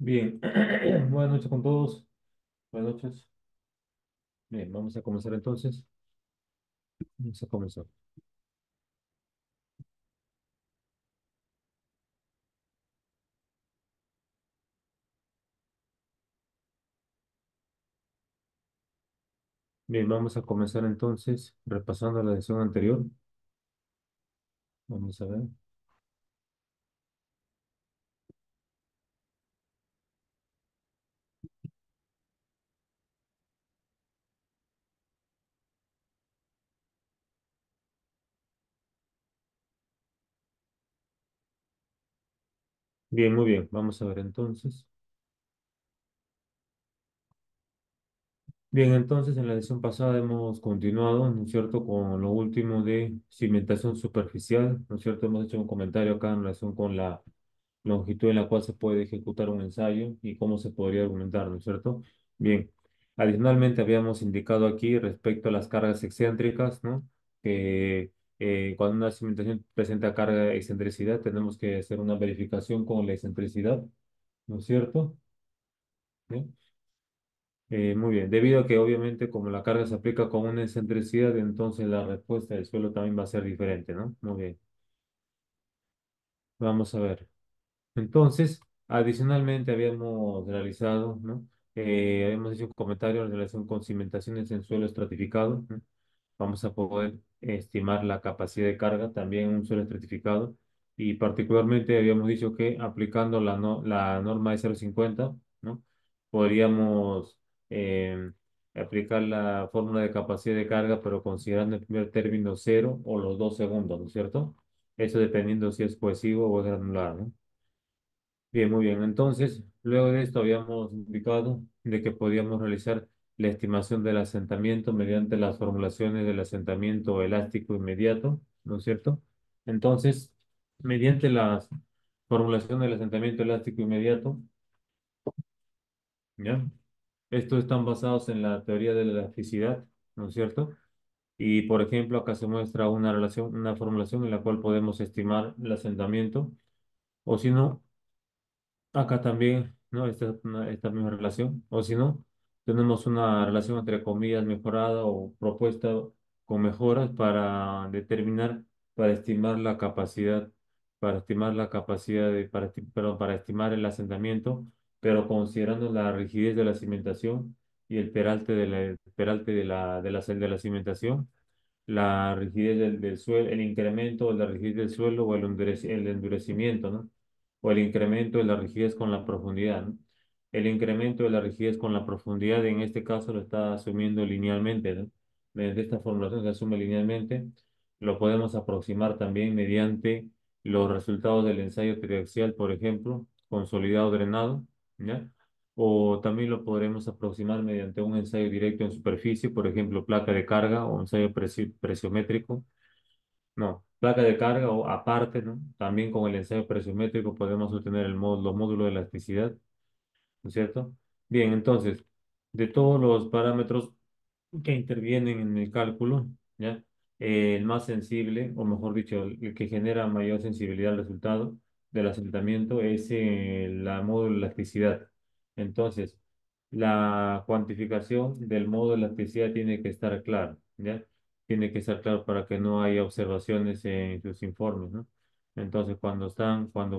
Bien, buenas noches con todos. Buenas noches. Bien, vamos a comenzar entonces. Vamos a comenzar. Bien, vamos a comenzar entonces repasando la lección anterior. Vamos a ver. Bien, muy bien. Vamos a ver entonces. Bien, entonces en la lección pasada hemos continuado, ¿no es cierto?, con lo último de cimentación superficial, ¿no es cierto? Hemos hecho un comentario acá en relación con la longitud en la cual se puede ejecutar un ensayo y cómo se podría argumentar, ¿no es cierto? Bien, adicionalmente habíamos indicado aquí respecto a las cargas excéntricas, ¿no? Que cuando una cimentación presenta carga de excentricidad, tenemos que hacer una verificación con la excentricidad, ¿no es cierto? Bien. Muy bien, debido a que obviamente como la carga se aplica con una excentricidad, entonces la respuesta del suelo también va a ser diferente, ¿no? Muy bien, vamos a ver. Entonces, adicionalmente habíamos realizado, ¿no? Habíamos hecho un comentario en relación con cimentaciones en suelo estratificado, ¿no? Vamos a poder estimar la capacidad de carga también en un suelo estratificado y particularmente habíamos dicho que aplicando la norma de 0,50, ¿no? Podríamos eh, aplicar la fórmula de capacidad de carga, pero considerando el primer término cero o los dos segundos, ¿no es cierto? Eso dependiendo si es cohesivo o es granular, ¿no? Bien, muy bien. Entonces, luego de esto habíamos indicado de que podíamos realizar la estimación del asentamiento mediante las formulaciones del asentamiento elástico inmediato, ¿no es cierto? Entonces, mediante las formulaciones del asentamiento elástico inmediato, ¿ya? Estos están basados en la teoría de la elasticidad, ¿no es cierto? Y, por ejemplo, acá se muestra una relación, una formulación en la cual podemos estimar el asentamiento, o si no, acá también, ¿no? Esta misma relación. O si no, tenemos una relación entre comillas mejorada o propuesta con mejoras para determinar, para estimar la capacidad, para estimar la capacidad de, perdón, para estimar el asentamiento, pero considerando la rigidez de la cimentación y el peralte el peralte de la cimentación, la rigidez del suelo, el incremento de la rigidez del suelo o el endurecimiento, ¿no? O el incremento de la rigidez con la profundidad, ¿no? El incremento de la rigidez con la profundidad, en este caso, lo está asumiendo linealmente, ¿no? Mediante esta formulación se asume linealmente. Lo podemos aproximar también mediante los resultados del ensayo triaxial, por ejemplo, consolidado drenado, ¿ya? O también lo podremos aproximar mediante un ensayo directo en superficie, por ejemplo, placa de carga o ensayo presiométrico. No, placa de carga o aparte, ¿no? También con el ensayo presiométrico podemos obtener los módulos de elasticidad, ¿no es cierto? Bien, entonces, de todos los parámetros que intervienen en el cálculo, ¿ya? El más sensible, o mejor dicho, el que genera mayor sensibilidad al resultado del asentamiento es la módulo de elasticidad. Entonces, la cuantificación del módulo de elasticidad tiene que estar clara, ¿ya? Tiene que estar claro para que no haya observaciones en sus informes, ¿no? Entonces, cuando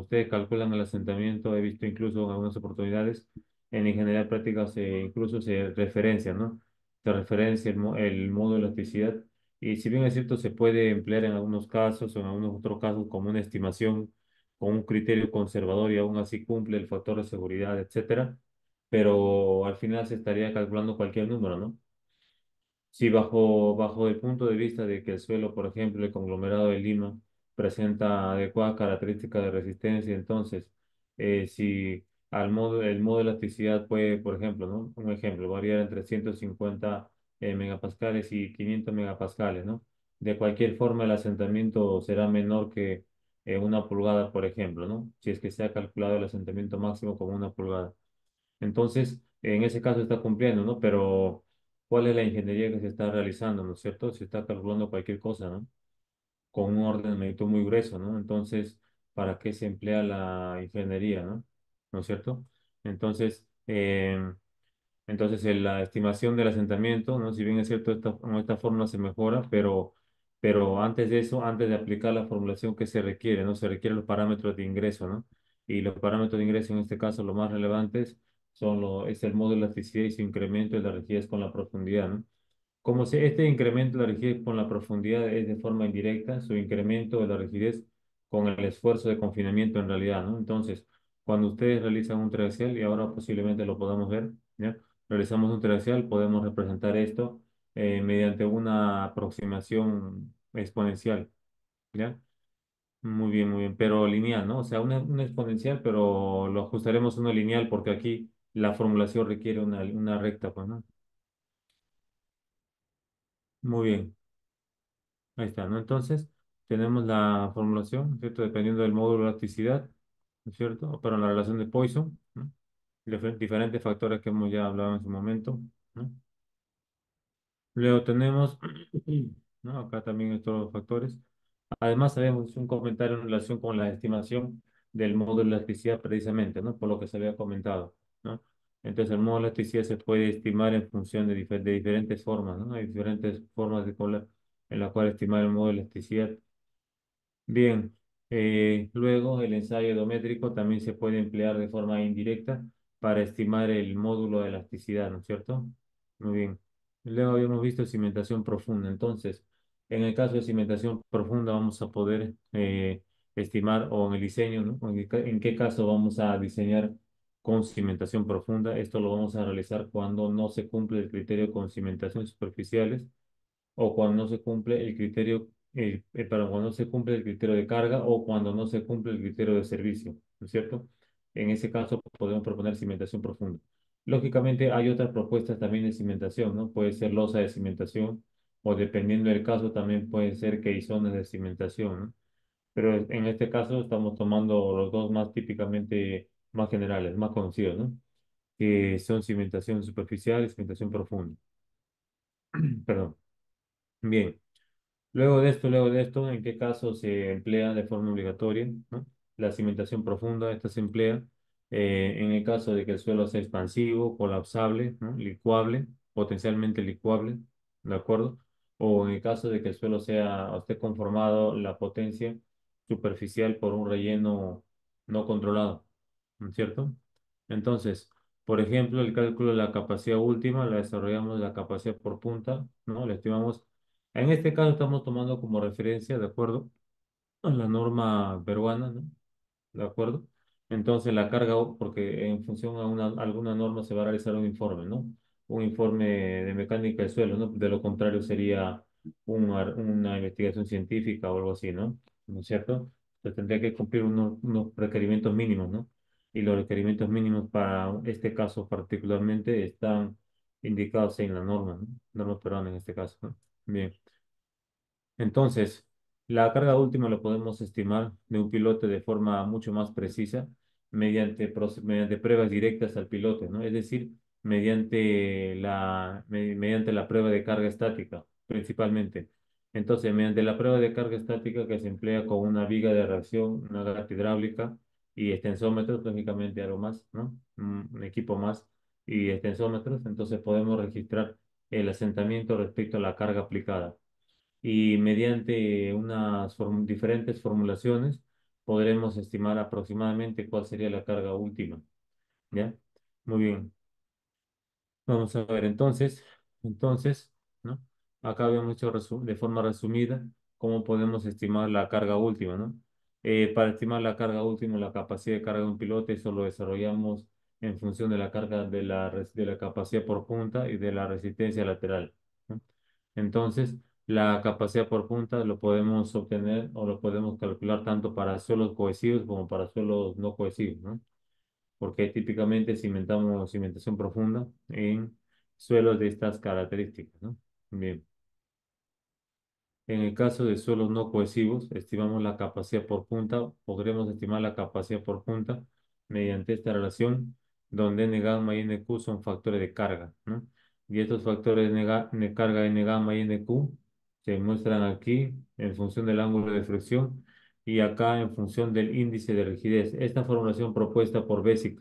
ustedes calculan el asentamiento, he visto incluso en algunas oportunidades, en ingeniería práctica incluso se referencia, ¿no? Se referencia el modo de elasticidad y si bien es cierto se puede emplear en algunos casos o en algunos otros casos como una estimación con un criterio conservador y aún así cumple el factor de seguridad, etcétera, pero al final se estaría calculando cualquier número, ¿no? Si bajo el punto de vista de que el suelo, por ejemplo, el conglomerado de Lima, presenta adecuadas características de resistencia, entonces, si el modo de elasticidad puede, por ejemplo, ¿no? Un ejemplo, variar entre 150 megapascales y 500 megapascales, ¿no? De cualquier forma, el asentamiento será menor que una pulgada, por ejemplo, ¿no? Si es que se ha calculado el asentamiento máximo como una pulgada. Entonces, en ese caso está cumpliendo, ¿no? Pero, ¿cuál es la ingeniería que se está realizando, ¿no es cierto? Se está calculando cualquier cosa, ¿no? Con un orden de magnitud muy grueso, ¿no? Entonces, ¿para qué se emplea la ingeniería, ¿no? ¿No es cierto? Entonces, la estimación del asentamiento, ¿no? Si bien es cierto, con esta fórmula se mejora, pero antes de eso, antes de aplicar la formulación que se requiere, ¿no? Se requieren los parámetros de ingreso, ¿no? Y los parámetros de ingreso, en este caso, los más relevantes es el modo de elasticidad y su incremento de la rigidez con la profundidad, ¿no? Como si este incremento de la rigidez con la profundidad es de forma indirecta, su incremento de la rigidez con el esfuerzo de confinamiento en realidad, ¿no? Entonces, cuando ustedes realizan un tracial, y ahora posiblemente lo podamos ver, ¿ya? Realizamos un tracial, podemos representar esto mediante una aproximación exponencial, ¿ya? Muy bien, pero lineal, ¿no? O sea, una exponencial, pero lo ajustaremos a una lineal porque aquí la formulación requiere una recta, pues, ¿no? Muy bien. Ahí está, ¿no? Entonces, tenemos la formulación, ¿no es cierto? Dependiendo del módulo de elasticidad, ¿no es cierto? Para la relación de Poisson, ¿no? Diferentes factores que hemos ya hablado en su momento, ¿no? Luego tenemos, ¿no? Acá también estos los factores. Además, tenemos un comentario en relación con la estimación del módulo de elasticidad precisamente, ¿no? Por lo que se había comentado, ¿no? Entonces, el módulo de elasticidad se puede estimar en función de diferentes formas, ¿no? Hay diferentes formas en la cual estimar el módulo de elasticidad. Bien, luego el ensayo edométrico también se puede emplear de forma indirecta para estimar el módulo de elasticidad, ¿no es cierto? Muy bien. Luego habíamos visto cimentación profunda. Entonces, en el caso de cimentación profunda vamos a poder estimar, o en el diseño, ¿no? En qué caso vamos a diseñar con cimentación profunda. Esto lo vamos a realizar cuando no se cumple el criterio con cimentaciones superficiales o cuando no se cumple el criterio, para cuando no se cumple el criterio de carga o cuando no se cumple el criterio de servicio, ¿no es cierto? En ese caso podemos proponer cimentación profunda. Lógicamente hay otras propuestas también de cimentación, ¿no? Puede ser losa de cimentación o dependiendo del caso también puede ser queizones de cimentación, ¿no? Pero en este caso estamos tomando los dos más típicamente más generales, más conocidos, ¿no? Que son cimentación superficial y cimentación profunda. Perdón. Bien. Luego de esto, ¿en qué caso se emplea de forma obligatoria, ¿no? La cimentación profunda, esta se emplea en el caso de que el suelo sea expansivo, colapsable, ¿no? Licuable, potencialmente licuable, ¿de acuerdo? O en el caso de que el suelo esté conformado la potencia superficial por un relleno no controlado, ¿no es cierto? Entonces, por ejemplo, el cálculo de la capacidad última la desarrollamos la capacidad por punta, ¿no? Le estimamos en este caso estamos tomando como referencia, de acuerdo, a la norma peruana, ¿no? ¿De acuerdo? Entonces la carga, porque en función a alguna norma se va a realizar un informe, ¿no? Un informe de mecánica del suelo, ¿no? De lo contrario sería una investigación científica o algo así, ¿no? ¿No es cierto? Se tendría que cumplir unos requerimientos mínimos, ¿no? Y los requerimientos mínimos para este caso particularmente están indicados en la norma, ¿no? Norma peruana en este caso, ¿no? Bien. Entonces, la carga última lo podemos estimar de un pilote de forma mucho más precisa mediante pruebas directas al pilote, ¿no? Es decir, mediante la prueba de carga estática, principalmente. Entonces, mediante la prueba de carga estática que se emplea con una viga de reacción, una gata hidráulica y extensómetros, lógicamente algo más, ¿no? Un equipo más y extensómetros, entonces podemos registrar el asentamiento respecto a la carga aplicada y mediante diferentes formulaciones podremos estimar aproximadamente cuál sería la carga última, ¿ya? Muy bien. Vamos a ver entonces, ¿no? Acá habíamos hecho de forma resumida cómo podemos estimar la carga última, ¿no? Para estimar la carga última, la capacidad de carga de un pilote, eso lo desarrollamos en función de la carga de la capacidad por punta y de la resistencia lateral, ¿no? Entonces, la capacidad por punta lo podemos obtener o lo podemos calcular tanto para suelos cohesivos como para suelos no cohesivos, ¿no? Porque típicamente cimentamos cimentación profunda en suelos de estas características, ¿no? Bien. En el caso de suelos no cohesivos, estimamos la capacidad por punta, podremos estimar la capacidad por punta mediante esta relación, donde N gamma y NQ son factores de carga, ¿no? Y estos factores de carga N gamma y NQ se muestran aquí en función del ángulo de fricción y acá en función del índice de rigidez. Esta formulación propuesta por Bessick,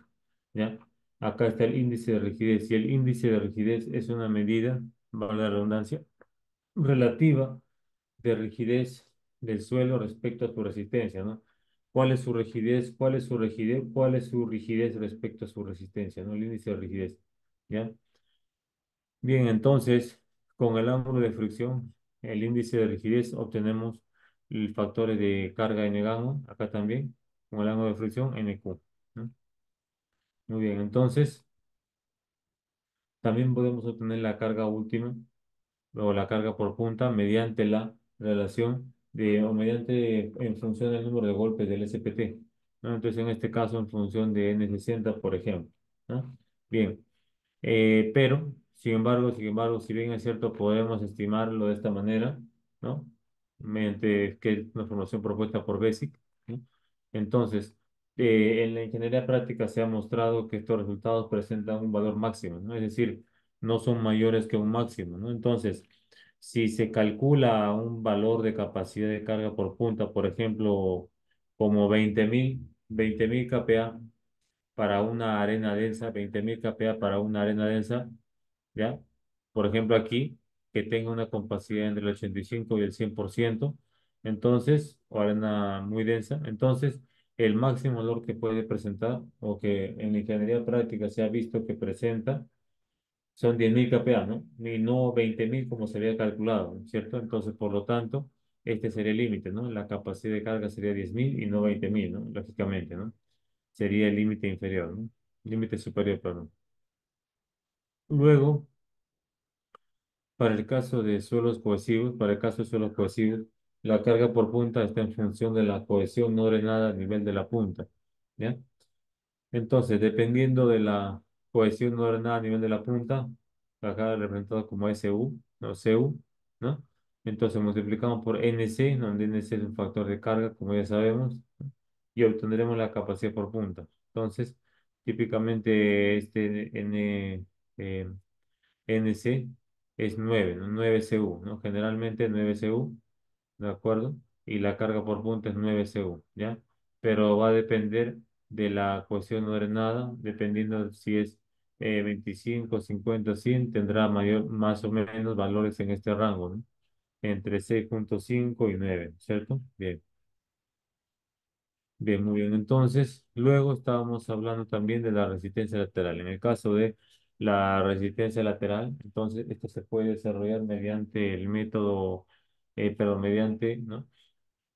¿ya? Acá está el índice de rigidez y el índice de rigidez es una medida, valga la redundancia, relativa de rigidez del suelo respecto a su resistencia, ¿no? ¿Cuál es su rigidez? ¿Cuál es su rigidez? ¿Cuál es su rigidez respecto a su resistencia, ¿no? El índice de rigidez, ¿ya? Bien, entonces, con el ángulo de fricción, el índice de rigidez, obtenemos el factores de carga N gamma, acá también, con el ángulo de fricción NQ, ¿no? Muy bien, entonces, también podemos obtener la carga última o la carga por punta mediante la relación o mediante en función del número de golpes del SPT, ¿no? Entonces, en este caso, en función de N60, por ejemplo, ¿no? Bien. Pero, sin embargo, si bien es cierto, podemos estimarlo de esta manera, ¿no? Mediante que es una formación propuesta por Basic, ¿no? Entonces, en la ingeniería práctica se ha mostrado que estos resultados presentan un valor máximo, ¿no? Es decir, no son mayores que un máximo, ¿no? Entonces, si se calcula un valor de capacidad de carga por punta, por ejemplo, como 20.000 kPa, para una arena densa, 20.000 kPa para una arena densa, ¿ya? Por ejemplo, aquí, que tenga una compacidad entre el 85 y el 100%, entonces, o arena muy densa, entonces, el máximo valor que puede presentar, o que en la ingeniería práctica se ha visto que presenta, son 10.000 kPa, ¿no? Y no 20.000 como se había calculado, ¿no? ¿Cierto? Entonces, por lo tanto, este sería el límite, ¿no? La capacidad de carga sería 10.000 y no 20.000, ¿no? Lógicamente, ¿no? Sería el límite inferior, ¿no? Límite superior, perdón. Luego, para el caso de suelos cohesivos, para el caso de suelos cohesivos, la carga por punta está en función de la cohesión no drenada a nivel de la punta, ¿ya? Entonces, dependiendo de la cohesión no drenada a nivel de la punta, acá representado como SU, no CU, ¿no? Entonces, multiplicamos por NC, donde NC es un factor de carga, como ya sabemos, y obtendremos la capacidad por punta. Entonces, típicamente este eh, NC es 9, ¿no? 9 CU, ¿no? Generalmente 9 CU, ¿de acuerdo? Y la carga por punta es 9 CU, ¿ya? Pero va a depender de la cohesión no drenada, dependiendo si es 25, 50, 100, tendrá mayor, más o menos valores en este rango, ¿no? Entre 6,5 y 9, ¿cierto? Bien. Bien, muy bien. Entonces, luego estábamos hablando también de la resistencia lateral. En el caso de la resistencia lateral, entonces, esta se puede desarrollar mediante el método, perdón, mediante, ¿no?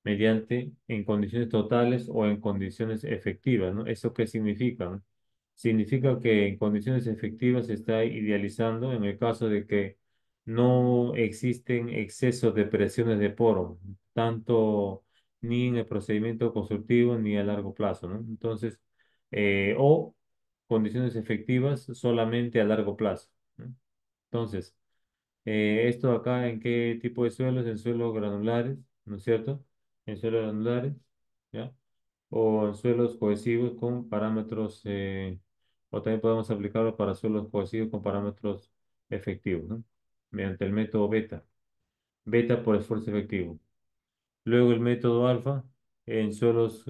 Mediante en condiciones totales o en condiciones efectivas, ¿no? ¿Eso qué significa, no? Significa que en condiciones efectivas se está idealizando en el caso de que no existen excesos de presiones de poro, tanto ni en el procedimiento constructivo ni a largo plazo, ¿no? Entonces, o condiciones efectivas solamente a largo plazo, ¿no? Entonces, esto acá en qué tipo de suelos, en suelos granulares, ¿no es cierto? En suelos granulares, ¿ya? O en suelos cohesivos con parámetros, o también podemos aplicarlo para suelos cohesivos con parámetros efectivos, ¿no? Mediante el método beta, beta por esfuerzo efectivo. Luego el método alfa en suelos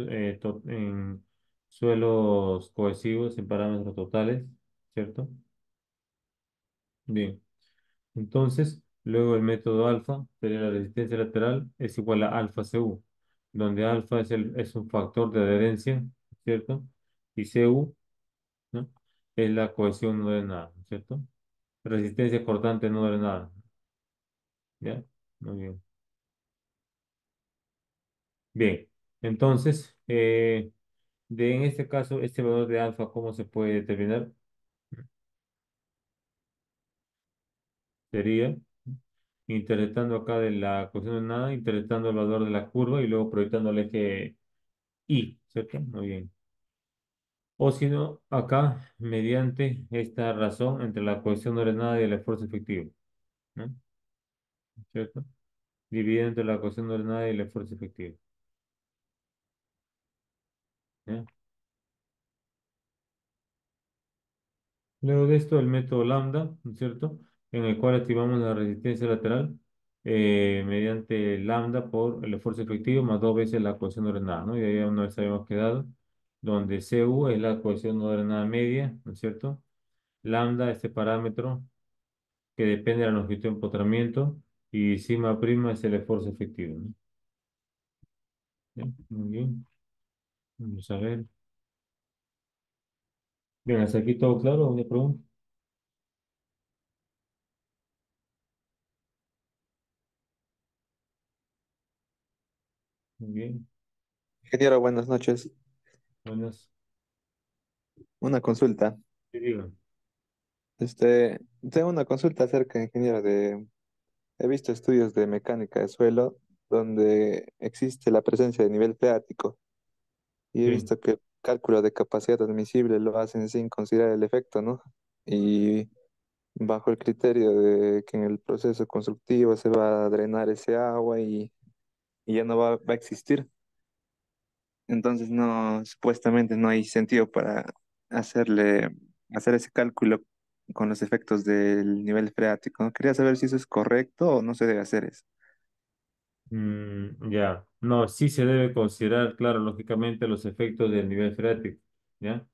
cohesivos en parámetros totales, ¿cierto? Bien. Entonces, luego el método alfa sería la resistencia lateral es igual a alfa CU, donde alfa es un factor de adherencia, ¿cierto? Y CU, ¿no? Es la cohesión no drenada, ¿cierto? Resistencia cortante no drenada, ¿ya? Muy bien. Bien, entonces, en este caso, este valor de alfa, ¿cómo se puede determinar? Sería interpretando acá de la cohesión de nada, interpretando el valor de la curva y luego proyectando el eje Y, ¿cierto? Muy bien. O si no, acá, mediante esta razón entre la cohesión ordenada y el esfuerzo efectivo, ¿no? ¿Cierto? Dividido entre la cohesión ordenada y el esfuerzo efectivo, ¿ya? Luego de esto, el método lambda, ¿no es cierto? En el cual activamos la resistencia lateral mediante lambda por el esfuerzo efectivo más dos veces la cohesión ordenada, ¿no? Y ahí una vez habíamos quedado. donde CU es la cohesión no drenada media, ¿no es cierto? Lambda, este parámetro que depende de la longitud de empotramiento, y sigma prima es el esfuerzo efectivo, ¿no? Bien, muy bien. Vamos a ver. Bien, hasta aquí todo claro. ¿Una pregunta? Muy bien. Ingeniero, buenas noches. Buenas. Una consulta. Sí, diga. Tengo una consulta acerca, ingeniero, he visto estudios de mecánica de suelo donde existe la presencia de nivel freático y he Sí. visto que el cálculo de capacidad admisible lo hacen sin considerar el efecto, ¿no? Y bajo el criterio de que en el proceso constructivo se va a drenar ese agua y ya no va a existir. Entonces no, supuestamente no hay sentido para hacerle, hacer ese cálculo con los efectos del nivel freático, ¿no? Quería saber si eso es correcto o no se debe hacer eso. Ya. No, sí se debe considerar, claro, lógicamente, los efectos del nivel freático. ¿Ya?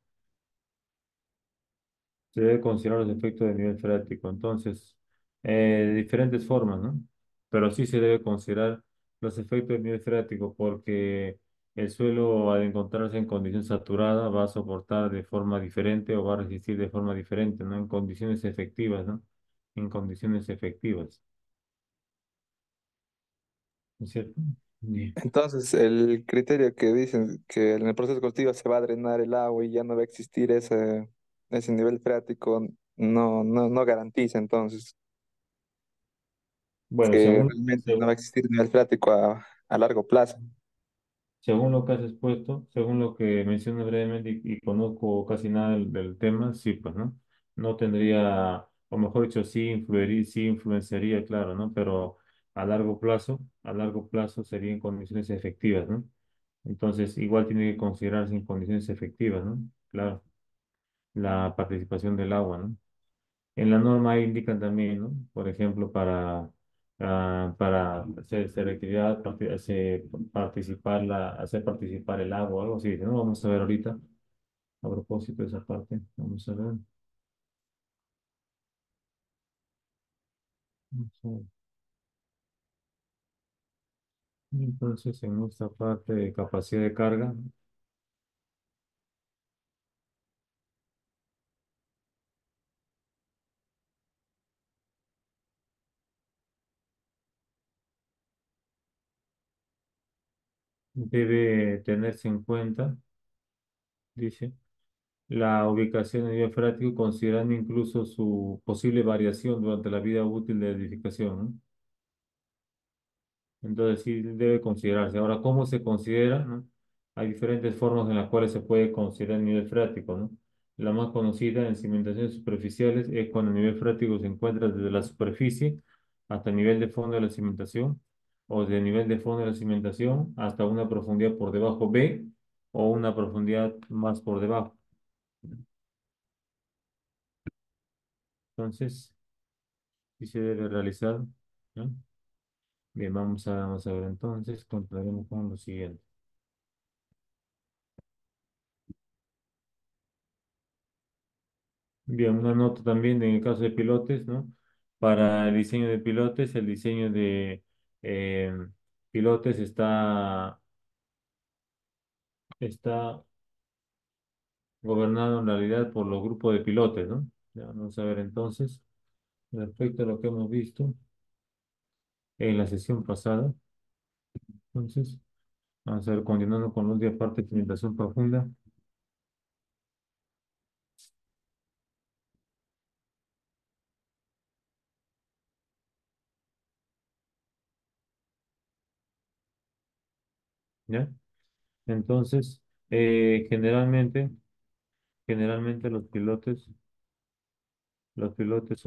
Se debe considerar los efectos del nivel freático. Entonces, de diferentes formas, ¿no? Pero sí se debe considerar los efectos del nivel freático porque el suelo, al encontrarse en condición saturada, va a soportar de forma diferente o va a resistir de forma diferente, ¿no? En condiciones efectivas, ¿no? En condiciones efectivas. ¿No es cierto? Bien. Entonces, el criterio que dicen que en el proceso constructivo se va a drenar el agua y ya no va a existir ese nivel freático, no garantiza entonces Bueno, que realmente no va a existir nivel freático a largo plazo. según lo que has expuesto, según lo que mencioné brevemente y conozco casi nada del tema, sí, pues, ¿no? No tendría, o mejor dicho, sí influiría, sí influenciaría, claro, ¿no? Pero a largo plazo sería en condiciones efectivas, ¿no? Entonces, igual tiene que considerarse en condiciones efectivas, ¿no? Claro, la participación del agua, ¿no? En la norma indican también, ¿no? Por ejemplo, para hacer selectividad, hacer participar el agua o algo así, ¿no? Vamos a ver ahorita, a propósito de esa parte, vamos a ver. Vamos a ver. Entonces, en esta parte de capacidad de carga, debe tenerse en cuenta, dice, la ubicación del nivel freático, considerando incluso su posible variación durante la vida útil de la edificación, ¿no? Entonces sí debe considerarse. Ahora, ¿cómo se considera, no? Hay diferentes formas en las cuales se puede considerar el nivel freático, ¿no? La más conocida en cimentaciones superficiales es cuando el nivel freático se encuentra desde la superficie hasta el nivel de fondo de la cimentación, o desde el nivel de fondo de la cimentación hasta una profundidad por debajo B o una profundidad más por debajo. Entonces, sí se debe realizar, ¿no? Bien, vamos a ver entonces, continuaremos con lo siguiente. Bien, una nota también en el caso de pilotes, ¿no? Para el diseño de pilotes, el diseño de eh, pilotes está gobernado en realidad por los grupos de pilotes, ¿no? Ya vamos a ver entonces, respecto a lo que hemos visto en la sesión pasada. Entonces, vamos a ver, continuando con la última parte de cimentación profunda, ¿ya? Entonces, generalmente los pilotes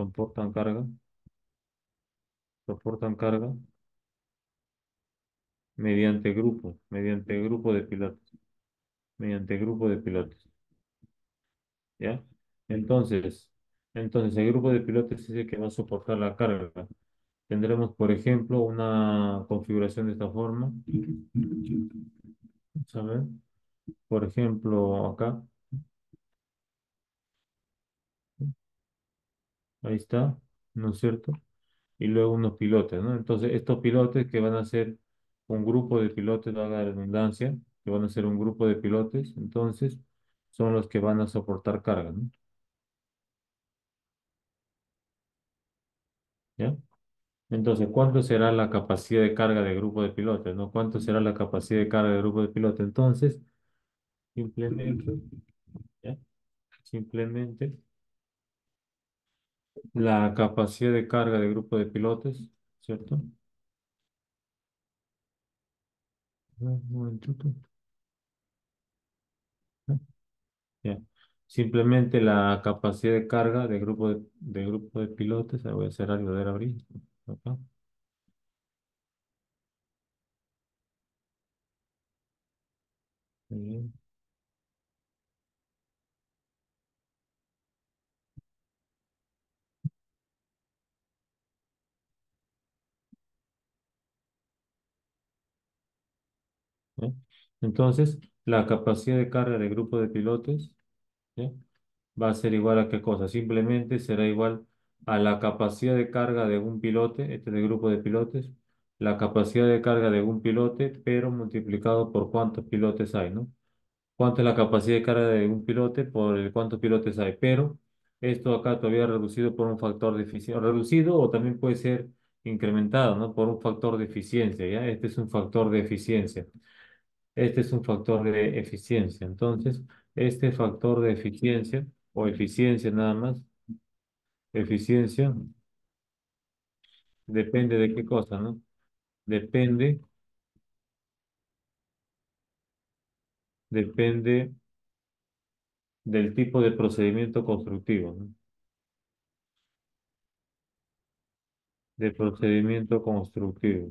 soportan carga mediante grupo de pilotos, mediante grupo de pilotos, ¿ya? Entonces, entonces el grupo de pilotos es el que va a soportar la carga. Tendremos, por ejemplo, una configuración de esta forma. Vamos a ver. Por ejemplo, acá, ahí está, ¿no es cierto? Y luego unos pilotes, ¿no? Entonces, estos pilotes que van a ser un grupo de pilotes, valga la redundancia, que van a ser un grupo de pilotes, entonces, son los que van a soportar carga, ¿no? ¿Ya? Entonces, ¿cuánto será la capacidad de carga de grupo de pilotes, ¿no? ¿Cuánto será la capacidad de carga de grupo de pilotes? Entonces, simplemente, ¿ya? Simplemente la capacidad de carga de grupo de pilotes, ¿cierto? Un momentito. Ya. Simplemente la capacidad de carga de grupo de pilotes, voy a hacer algo de abrir. Acá. Muy bien, ¿ya? Entonces, la capacidad de carga de grupo de pilotes, ¿ya? Va a ser igual a qué cosa. Simplemente será igual a la capacidad de carga de un pilote, este de grupo de pilotes, la capacidad de carga de un pilote, pero multiplicado por cuántos pilotes hay, ¿no? Cuánto es la capacidad de carga de un pilote por el cuántos pilotes hay. Pero esto acá todavía reducido por un factor de eficiencia, reducido o también puede ser incrementado, ¿no? Por un factor de eficiencia, ¿ya? Este es un factor de eficiencia. Este es un factor de eficiencia. Entonces, este factor de eficiencia o eficiencia nada más, eficiencia, depende de qué cosa, ¿no? Depende, depende del tipo de procedimiento constructivo, ¿no? De procedimiento constructivo.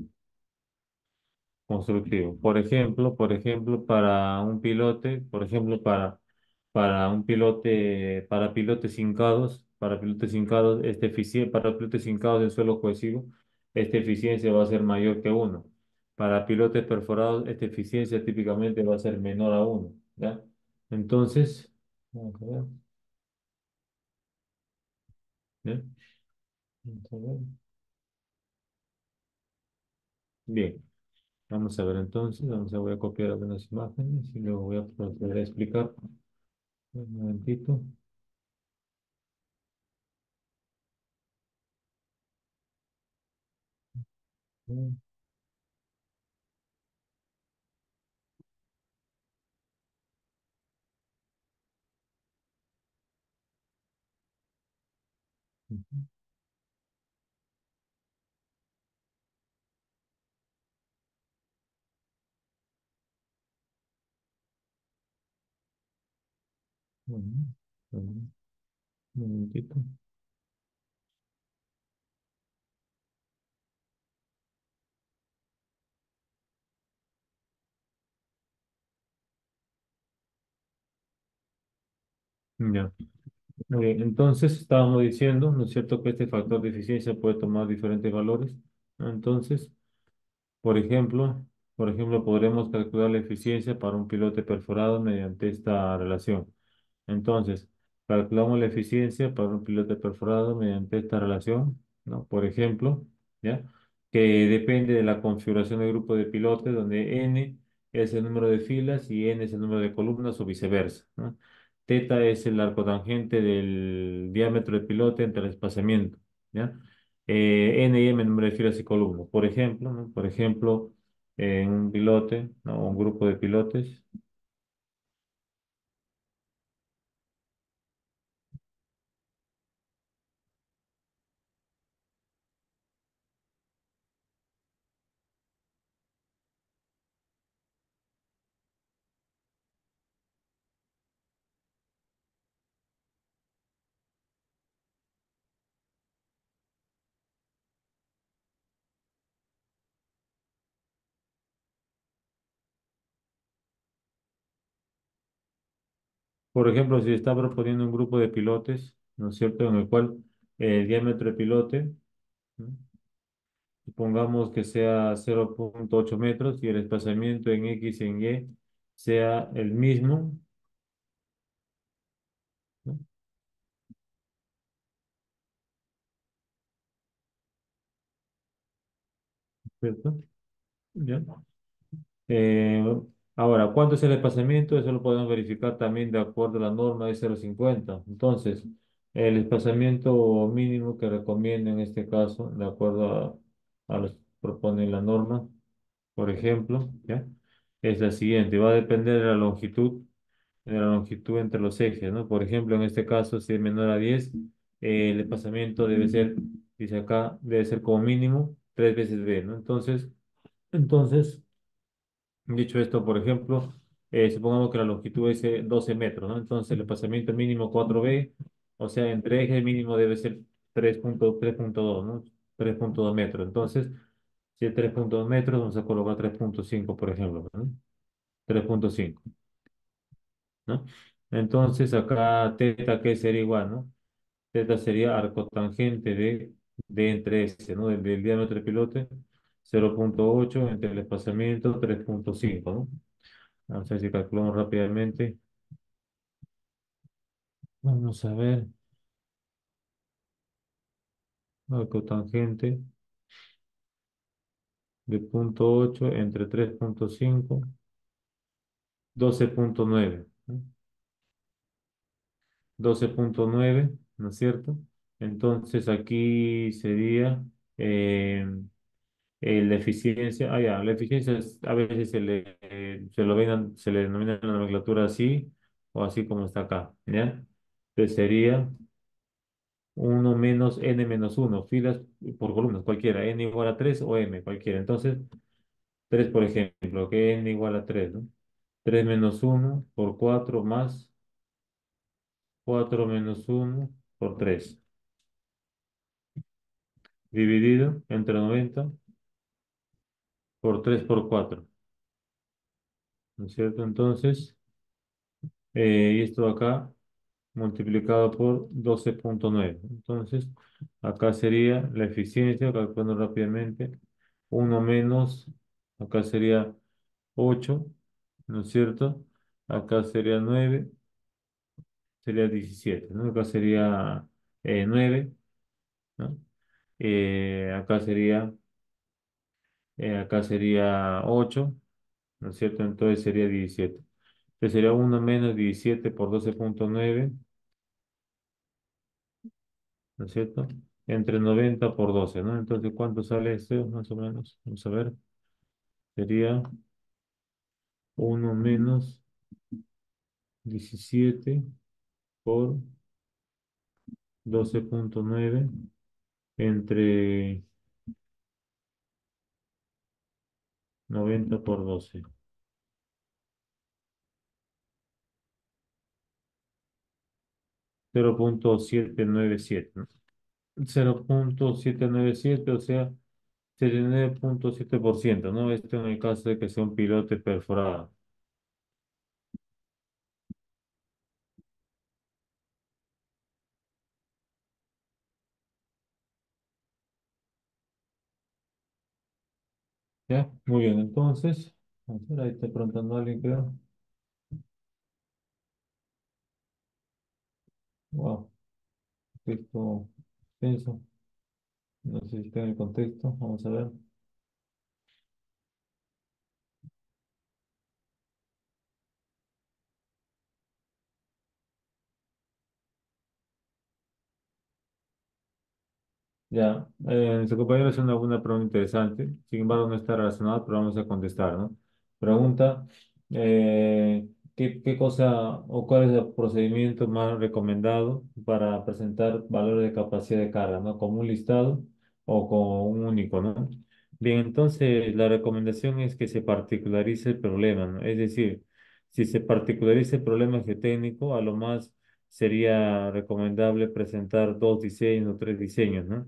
Para un pilote, para un pilote, para pilotes hincados, para pilotes hincados en suelo cohesivo, esta eficiencia va a ser mayor que uno. Para pilotes perforados, esta eficiencia típicamente va a ser menor a uno, ¿ya? Entonces, vamos a ver, ¿ya? Vamos a ver. Bien, vamos a ver entonces, voy a copiar algunas imágenes y luego voy a proceder a explicar. Un momentito. Un un momentito. Ya. Muy bien, entonces estábamos diciendo, ¿no es cierto?, que este factor de eficiencia puede tomar diferentes valores, ¿no? Entonces, por ejemplo, podremos calcular la eficiencia para un pilote perforado mediante esta relación. Entonces, calculamos la eficiencia para un pilote perforado mediante esta relación, ¿no? Por ejemplo, ¿ya? Que depende de la configuración del grupo de pilotes, donde n es el número de filas y n es el número de columnas o viceversa, ¿no? Teta es el arco tangente del diámetro del pilote entre el espaciamiento, ¿ya? N y M el número de filas y columnas. Por ejemplo, ¿no? Por ejemplo, en un pilote, ¿no? Un grupo de pilotes. Por ejemplo, si está proponiendo un grupo de pilotes, ¿no es cierto?, en el cual el diámetro de pilote, ¿no? Supongamos que sea 0,8 metros y el desplazamiento en X y en Y sea el mismo, ¿no? ¿Cierto? ¿Ya? Eh, Ahora, ¿cuánto es el desplazamiento? Eso lo podemos verificar también de acuerdo a la norma de 0,50. Entonces, el desplazamiento mínimo que recomienda en este caso, de acuerdo a lo que propone la norma, por ejemplo, ¿ya? Es la siguiente. Va a depender de la longitud entre los ejes, ¿no? Por ejemplo, en este caso, si es menor a 10, el desplazamiento debe ser, dice acá, debe ser como mínimo 3 veces b, ¿no? Entonces, dicho esto, por ejemplo, supongamos que la longitud es 12 metros, ¿no? Entonces el desplazamiento mínimo 4b, o sea, entre ejes mínimo debe ser 3,2, ¿no? 3,2 metros. Entonces, si es 3,2 metros, vamos a colocar 3,5, por ejemplo, ¿no? 3,5, ¿no? Entonces acá teta, ¿qué sería igual, no? Teta sería arcotangente de entre S, ¿no? Del diámetro del pilote, 0,8 entre el desplazamiento, 3,5, ¿no? Vamos a ver si calculamos rápidamente. Vamos a ver, arcotangente de 0,8 entre 3,5, 12,9, ¿no? 12,9, ¿no es cierto? Entonces aquí sería eh, la eficiencia. Ah, ya, la eficiencia a veces se le denomina la nomenclatura así o así como está acá, ¿ya? Entonces sería uno menos n menos uno filas por columnas, cualquiera, n igual a 3 o m, cualquiera. Entonces, 3 por ejemplo, que n igual a 3, ¿no? 3 menos uno por 4 más 4 menos uno por 3 dividido entre 90 por 3 por 4, ¿no es cierto? Entonces, y esto acá multiplicado por 12,9. Entonces, acá sería la eficiencia, calculando rápidamente, uno menos, acá sería 8, ¿no es cierto? Acá sería 9, sería 17, ¿no? Acá sería 9, ¿no? Acá sería 8, ¿no es cierto? Entonces sería 17. Entonces sería uno menos 17 por 12,9, ¿no es cierto? Entre 90 por 12, ¿no? Entonces, ¿cuánto sale esto? Más o menos. Vamos a ver. Sería uno menos 17 por 12,9 entre 90 por 12. 0,797, ¿no? 0,797, o sea, 79,7%, ¿no? Esto en el caso de que sea un piloto perforado. ¿Ya? Muy bien, entonces, vamos a ver, ahí está preguntando alguien, creo. Wow, texto extenso. No sé si está en el contexto. Vamos a ver. Ya, nuestro compañero hace una pregunta interesante, sin embargo no está relacionada, pero vamos a contestar, ¿no? Pregunta, ¿qué cosa o cuál es el procedimiento más recomendado para presentar valores de capacidad de carga, ¿no? ¿Como un listado o como un único, ¿no? Bien, entonces la recomendación es que se particularice el problema, ¿no? Es decir, si se particulariza el problema geotécnico, a lo más sería recomendable presentar dos diseños o tres diseños, ¿no?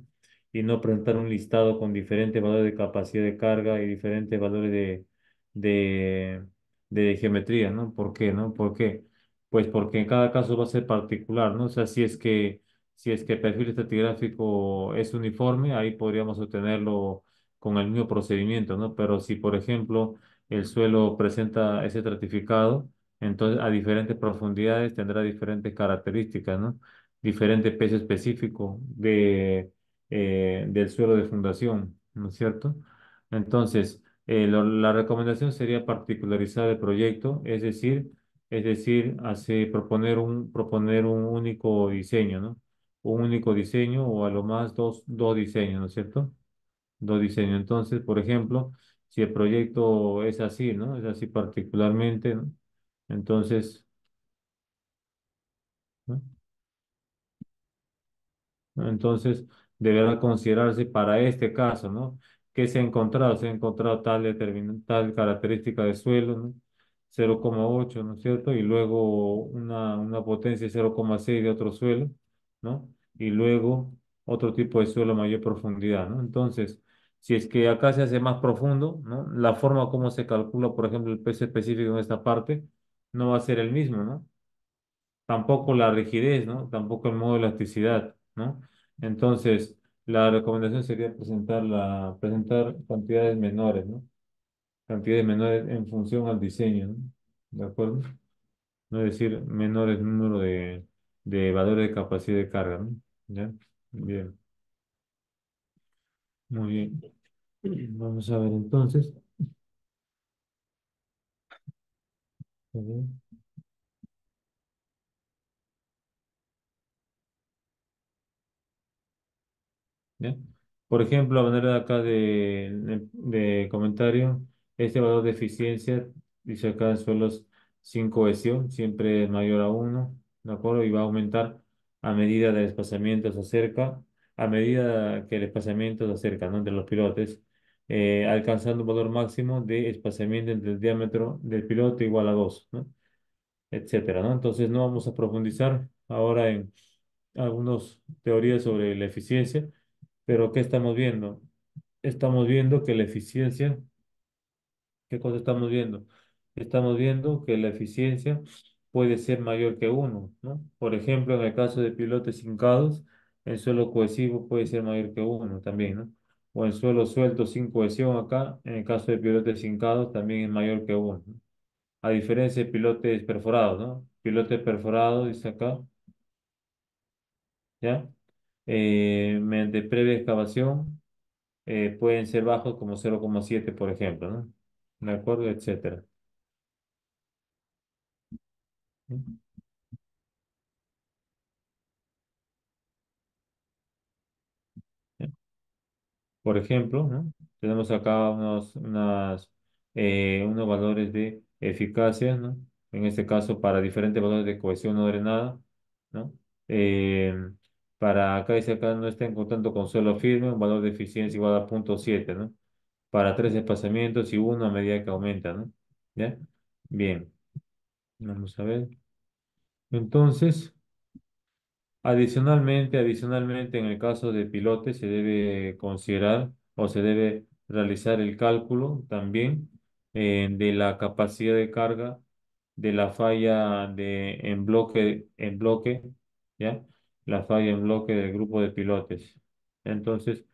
Y no presentar un listado con diferentes valores de capacidad de carga y diferentes valores de, de geometría, ¿no? ¿Por qué, no? ¿Por qué? Pues porque en cada caso va a ser particular, ¿no? O sea, si es que el perfil estratigráfico es uniforme, ahí podríamos obtenerlo con el mismo procedimiento, ¿no? Pero si, por ejemplo, el suelo presenta ese estratificado, entonces a diferentes profundidades tendrá diferentes características, ¿no? Diferente peso específico del suelo de fundación, ¿no es cierto? Entonces, la recomendación sería particularizar el proyecto, es decir, proponer un único diseño, ¿no? Un único diseño o a lo más dos diseños, ¿no es cierto? Dos diseños. Entonces, por ejemplo, si el proyecto es así, ¿no? Es así particularmente, ¿no? Entonces, ¿no? Entonces, deberá considerarse para este caso, ¿no? ¿Qué se ha encontrado? Se ha encontrado tal característica de suelo, ¿no? 0,8, ¿no es cierto? Y luego una potencia 0,6 de otro suelo, ¿no? Y luego otro tipo de suelo a mayor profundidad, ¿no? Entonces, si es que acá se hace más profundo, ¿no? La forma como se calcula, por ejemplo, el peso específico en esta parte, no va a ser el mismo, ¿no? Tampoco la rigidez, ¿no? Tampoco el modo de elasticidad, ¿no? Entonces, la recomendación sería presentar cantidades menores, ¿no? Cantidades menores en función al diseño, ¿no? ¿De acuerdo? No es decir, menores número de valores de capacidad de carga, ¿no? ¿Ya? Bien, muy bien. Vamos a ver entonces. ¿Ya? Por ejemplo, a manera de acá de comentario, este valor de eficiencia, dice acá en suelos sin cohesión, siempre es mayor a uno, ¿de acuerdo? Y va a aumentar a medida del desplazamiento se acerca, a medida que el desplazamiento se acerca, ¿no? Entre los pilotes, alcanzando un valor máximo de espaciamiento entre el diámetro del pilote igual a 2, ¿no? Etcétera, ¿no? Entonces no vamos a profundizar ahora en algunas teorías sobre la eficiencia, pero ¿qué estamos viendo? Estamos viendo que la eficiencia, ¿qué cosa estamos viendo? Estamos viendo que la eficiencia puede ser mayor que uno, ¿no? Por ejemplo, en el caso de pilotes hincados, el suelo cohesivo puede ser mayor que uno también, ¿no? O en suelo suelto sin cohesión acá, en el caso de pilotes hincados, también es mayor que uno, ¿no? A diferencia de pilotes perforados, ¿no? Pilotes perforados, dice acá, ¿ya? Mediante previa excavación pueden ser bajos como 0,7 por ejemplo, ¿no? ¿De acuerdo? Etcétera. ¿Mm? ¿Ya? Por ejemplo, ¿no? Tenemos acá unos valores de eficacia, ¿no? En este caso, para diferentes valores de cohesión no drenada, ¿no? Eh, para acá dice acá no está en contacto con suelo firme, un valor de eficiencia igual a 0,7, ¿no? Para tres desplazamientos y uno a medida que aumenta, ¿no? ¿Ya? Bien, vamos a ver. Entonces, adicionalmente, en el caso de pilotes se debe considerar o se debe realizar el cálculo también de la capacidad de carga de la falla en bloque, ¿ya? La falla en bloque del grupo de pilotes. Entonces,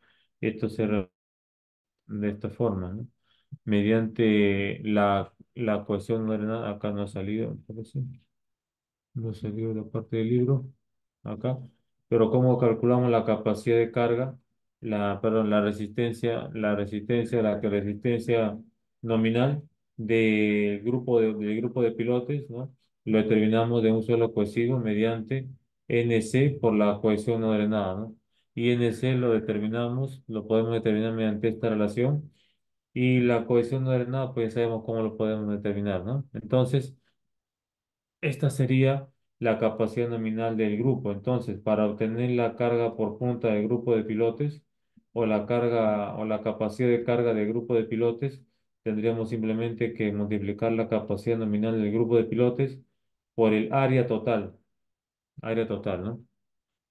esto se de esta forma, ¿no? Mediante la cohesión ordenada, acá no ha salido, parece. No salió la parte del libro, acá. Pero ¿cómo calculamos la capacidad de carga? Perdón, la resistencia nominal del grupo de pilotes, ¿no? Lo determinamos de un solo cohesivo mediante NC por la cohesión no drenada, ¿no? Y NC lo podemos determinar mediante esta relación. Y la cohesión no drenada, pues sabemos cómo lo podemos determinar, ¿no? Entonces, esta sería la capacidad nominal del grupo. Entonces, para obtener la carga por punta del grupo de pilotes o la carga o la capacidad de carga del grupo de pilotes, tendríamos simplemente que multiplicar la capacidad nominal del grupo de pilotes por el área total, ¿no?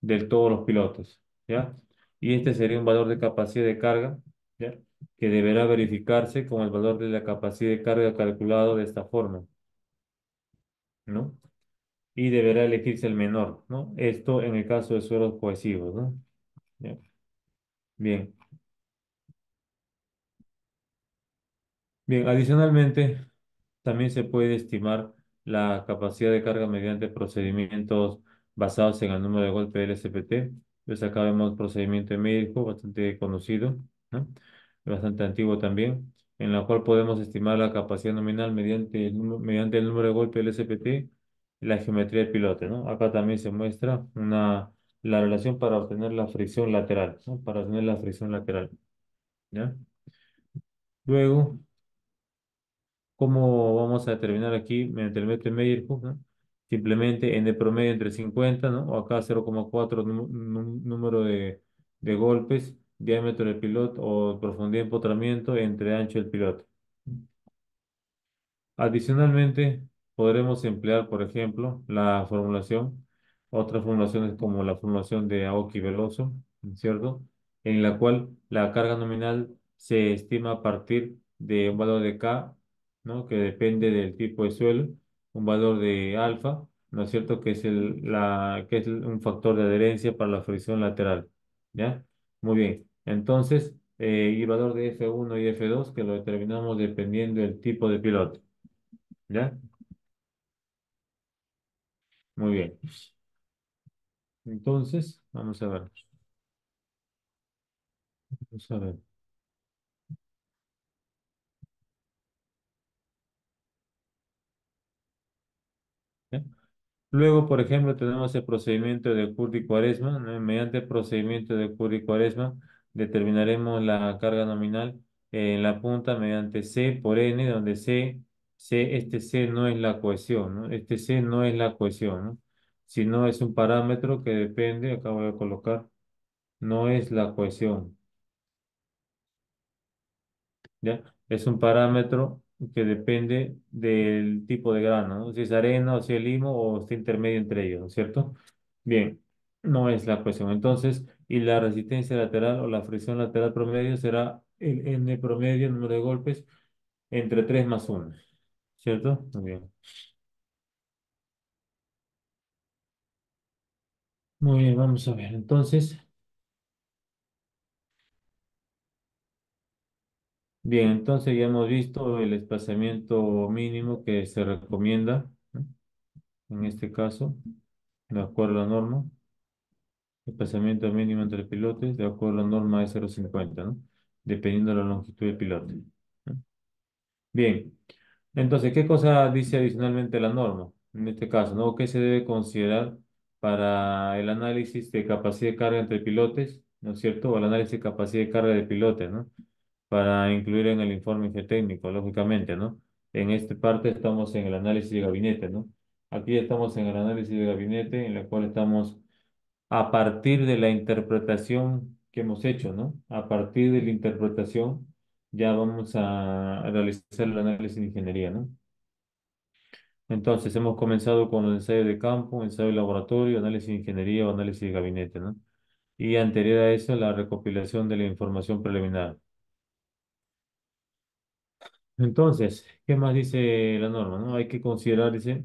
De todos los pilotos, ¿ya? Y este sería un valor de capacidad de carga, ¿ya? Que deberá verificarse con el valor de la capacidad de carga calculado de esta forma, ¿no? Y deberá elegirse el menor, ¿no? Esto en el caso de suelos cohesivos, ¿no? Ya. Bien, Bien, adicionalmente, también se puede estimar la capacidad de carga mediante procedimientos basados en el número de golpe del SPT. Pues acá vemos procedimiento médico bastante conocido, ¿no? Bastante antiguo también, en la cual podemos estimar la capacidad nominal mediante mediante el número de golpe del SPT y la geometría del pilote, ¿no? Acá también se muestra la relación para obtener la fricción lateral, ¿no? Para obtener la fricción lateral, ¿ya? Luego, ¿cómo vamos a determinar aquí mediante el método Meyer-Hook, ¿no? Simplemente en el promedio entre 50, ¿no? O acá 0,4 número de golpes, diámetro del piloto o profundidad de empotramiento entre ancho del piloto. Adicionalmente, podremos emplear, por ejemplo, la formulación, otras formulaciones como la formulación de Aoki-Veloso, ¿cierto? En la cual la carga nominal se estima a partir de un valor de K, ¿no? Que depende del tipo de suelo, un valor de alfa, ¿no es cierto? Que es un factor de adherencia para la fricción lateral, ¿ya? Muy bien. Entonces, y valor de F1 y F2 que lo determinamos dependiendo del tipo de piloto. ¿Ya? Muy bien. Entonces, vamos a ver. Vamos a ver. ¿Ya? Luego, por ejemplo, tenemos el procedimiento de Curry-Cuaresma, ¿no? Mediante el procedimiento de Curry-Cuaresma determinaremos la carga nominal en la punta mediante C por N, donde este C no es la cohesión, ¿no? Este C no es la cohesión, ¿no? Sino es un parámetro que depende, acá voy a colocar, no es la cohesión. ¿Ya? Es un parámetro que depende del tipo de grano, ¿no? Si es arena o si es limo o está intermedio entre ellos, ¿no es cierto? Bien, no es la cuestión. Entonces, y la resistencia lateral o la fricción lateral promedio será el N promedio, el número de golpes, entre 3 más uno, ¿cierto? Muy bien. Muy bien, vamos a ver. Entonces, bien, entonces ya hemos visto el espaciamiento mínimo que se recomienda, ¿no? En este caso, de acuerdo a la norma. Desplazamiento mínimo entre pilotes, de acuerdo a la norma de 0,50, ¿no? Dependiendo de la longitud del pilote, ¿no? Bien, entonces, ¿qué cosa dice adicionalmente la norma? En este caso, ¿no? ¿Qué se debe considerar para el análisis de capacidad de carga entre pilotes, ¿no es cierto? O el análisis de capacidad de carga de pilotes, ¿no? Para incluir en el informe geotécnico, lógicamente, ¿no? En esta parte estamos en el análisis de gabinete, ¿no? Aquí estamos en el análisis de gabinete, en la cual estamos a partir de la interpretación que hemos hecho, ¿no? A partir de la interpretación ya vamos a realizar el análisis de ingeniería, ¿no? Entonces, hemos comenzado con el ensayo de campo, ensayo de laboratorio, análisis de ingeniería o análisis de gabinete, ¿no? Y anterior a eso, la recopilación de la información preliminar. Entonces, ¿qué más dice la norma, no? Hay que considerar, dice,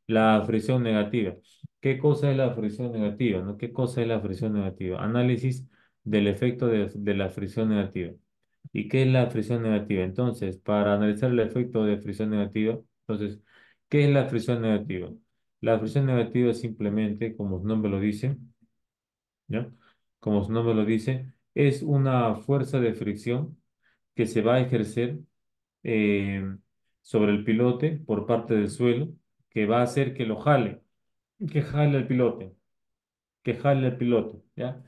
la fricción negativa. ¿Qué cosa es la fricción negativa, no? ¿Qué cosa es la fricción negativa? Análisis del efecto de la fricción negativa. ¿Y qué es la fricción negativa? Entonces, para analizar el efecto de fricción negativa, entonces, ¿qué es la fricción negativa? La fricción negativa es simplemente, como su nombre lo dice, ¿ya? Como su nombre lo dice, es una fuerza de fricción que se va a ejercer eh, sobre el pilote por parte del suelo, que va a hacer que lo jale, que jale el pilote, que jale el pilote, ¿ya?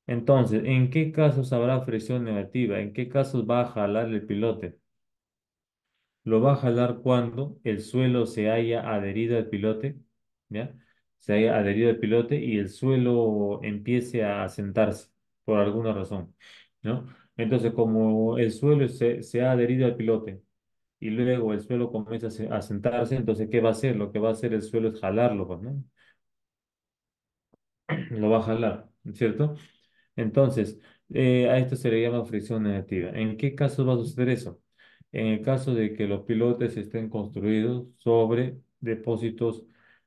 Entonces, ¿en qué casos habrá fricción negativa? ¿En qué casos va a jalar el pilote? Lo va a jalar cuando el suelo se haya adherido al pilote, ¿ya? Se haya adherido al pilote y el suelo empiece a asentarse por alguna razón, ¿no? Entonces, como el suelo se ha adherido al pilote, y luego el suelo comienza a sentarse, entonces, ¿qué va a hacer? Lo que va a hacer el suelo es jalarlo, pues, ¿no? Lo va a jalar, ¿cierto? Entonces, a esto se le llama fricción negativa. ¿En qué caso va a suceder eso? En el caso de que los pilotes estén construidos sobre depósitos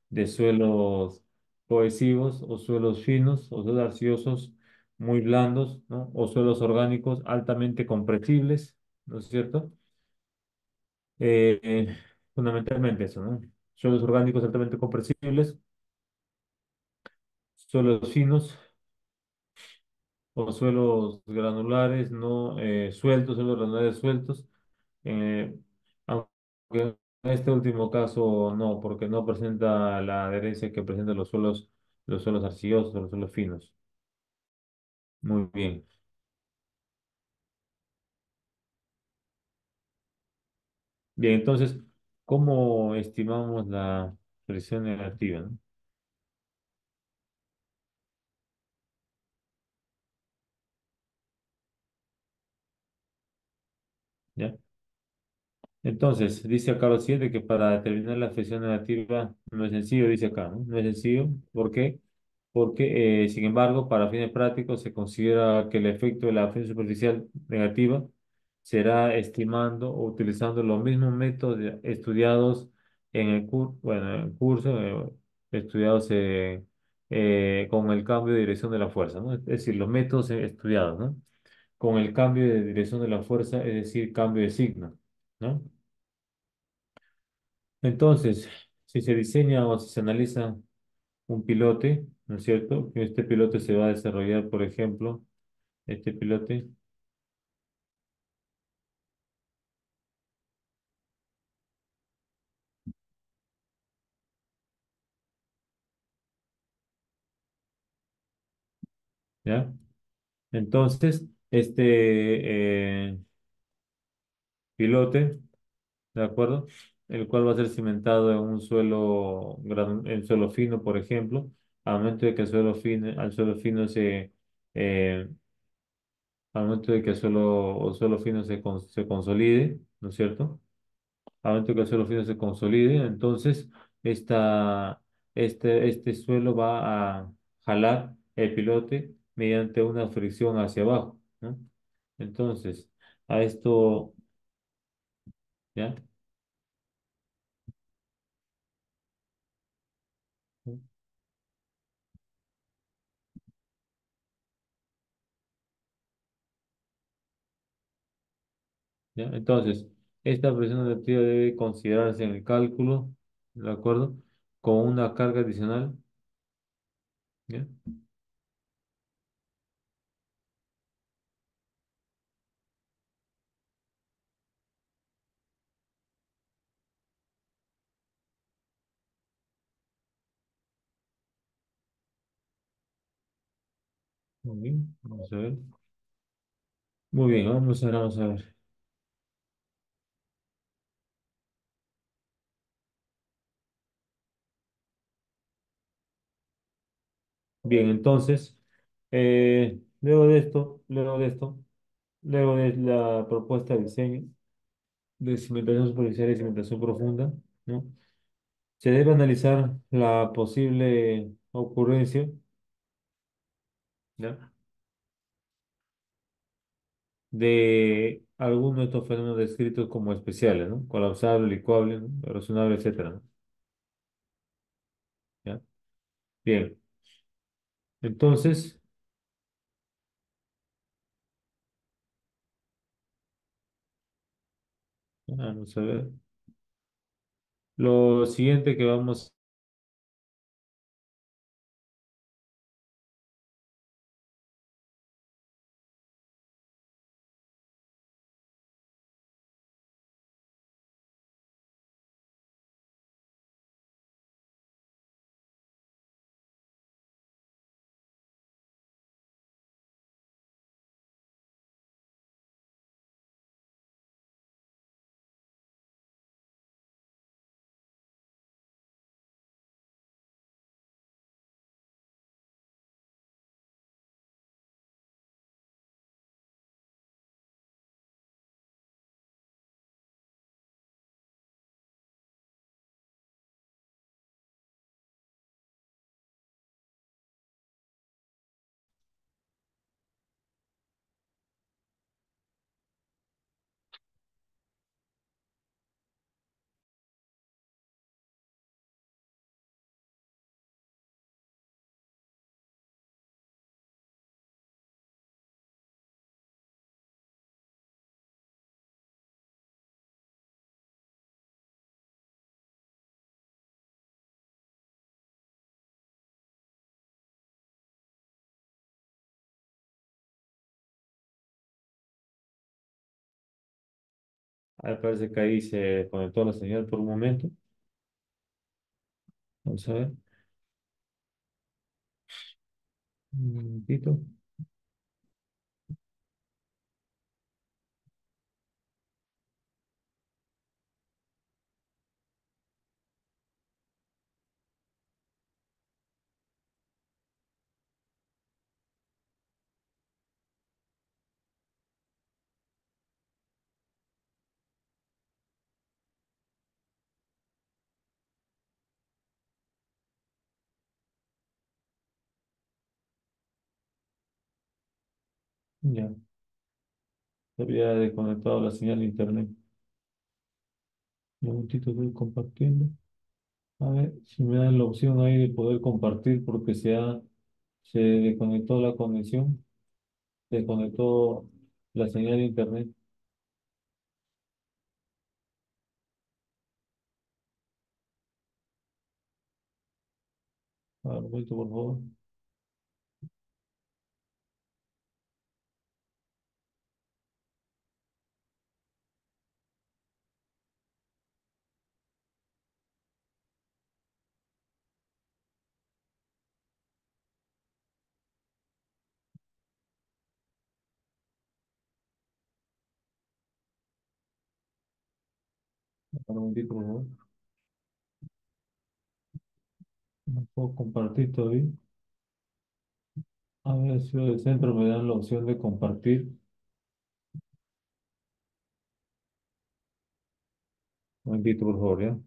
de suelos cohesivos o suelos finos o suelos arcillosos muy blandos, ¿no? O suelos orgánicos altamente compresibles, ¿no es cierto? Fundamentalmente eso, ¿no? Suelos orgánicos altamente compresibles, suelos finos o suelos granulares, no sueltos, suelos granulares sueltos. Eh, Aunque en este último caso no, porque no presenta la adherencia que presentan los suelos arcillosos o los suelos finos. Muy bien. Bien, entonces, ¿cómo estimamos la presión negativa, ¿no? ¿Ya? Entonces, dice acá lo siguiente, que para determinar la presión negativa no es sencillo, dice acá, ¿no? No es sencillo. ¿Por qué? Porque, sin embargo, para fines prácticos se considera que el efecto de la presión superficial negativa será estimando o utilizando los mismos métodos estudiados en el curso, bueno, en el curso, estudiados con el cambio de dirección de la fuerza, ¿no? Es decir, los métodos estudiados, ¿no? Con el cambio de dirección de la fuerza, es decir, cambio de signo, ¿no? Entonces, si se diseña o si se analiza un pilote, ¿no es cierto? Este pilote se va a desarrollar, por ejemplo, este pilote, ¿ya? Entonces, pilote, ¿de acuerdo? El cual va a ser cimentado en un suelo, en suelo fino, por ejemplo, al momento de que al suelo fino eh, al momento de que el suelo fino se consolide, ¿no es cierto? Al momento que el suelo fino se consolide, entonces esta, este suelo va a jalar el pilote mediante una fricción hacia abajo, ¿no? Entonces, a esto, ¿ya? ¿Ya? Entonces, esta presión adaptativa debe considerarse en el cálculo, ¿de acuerdo? Con una carga adicional, ¿ya? Muy bien, vamos a ver. Muy bien, vamos a ver. Bien, entonces, luego de la propuesta de diseño de cimentación superficial y cimentación profunda, ¿no? Se debe analizar la posible ocurrencia, ¿ya? De algunos de estos fenómenos descritos como especiales, ¿no? Colapsable, licuable, ¿no? Erosionable, etcétera, ¿no? ¿Ya? Bien, entonces, vamos a ver. Lo siguiente que vamos Ahí parece que ahí se conectó la señal por un momento. Vamos a ver. Un momentito. Ya, se había desconectado la señal de internet. Un momentito, estoy compartiendo. A ver si me dan la opción ahí de poder compartir porque se desconectó la conexión, desconectó la señal de internet. A ver, un momento, por favor. A ver, un momentito, por favor. No puedo compartir todavía. A ver si del centro me dan la opción de compartir. Un momentito, por favor, ya. Un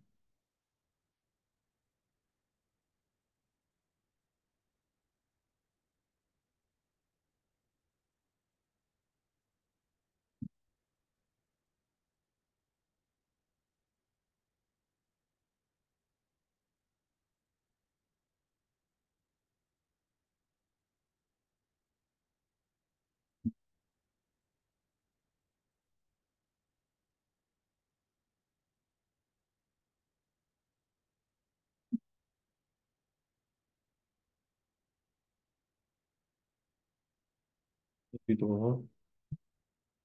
momentito, por favor,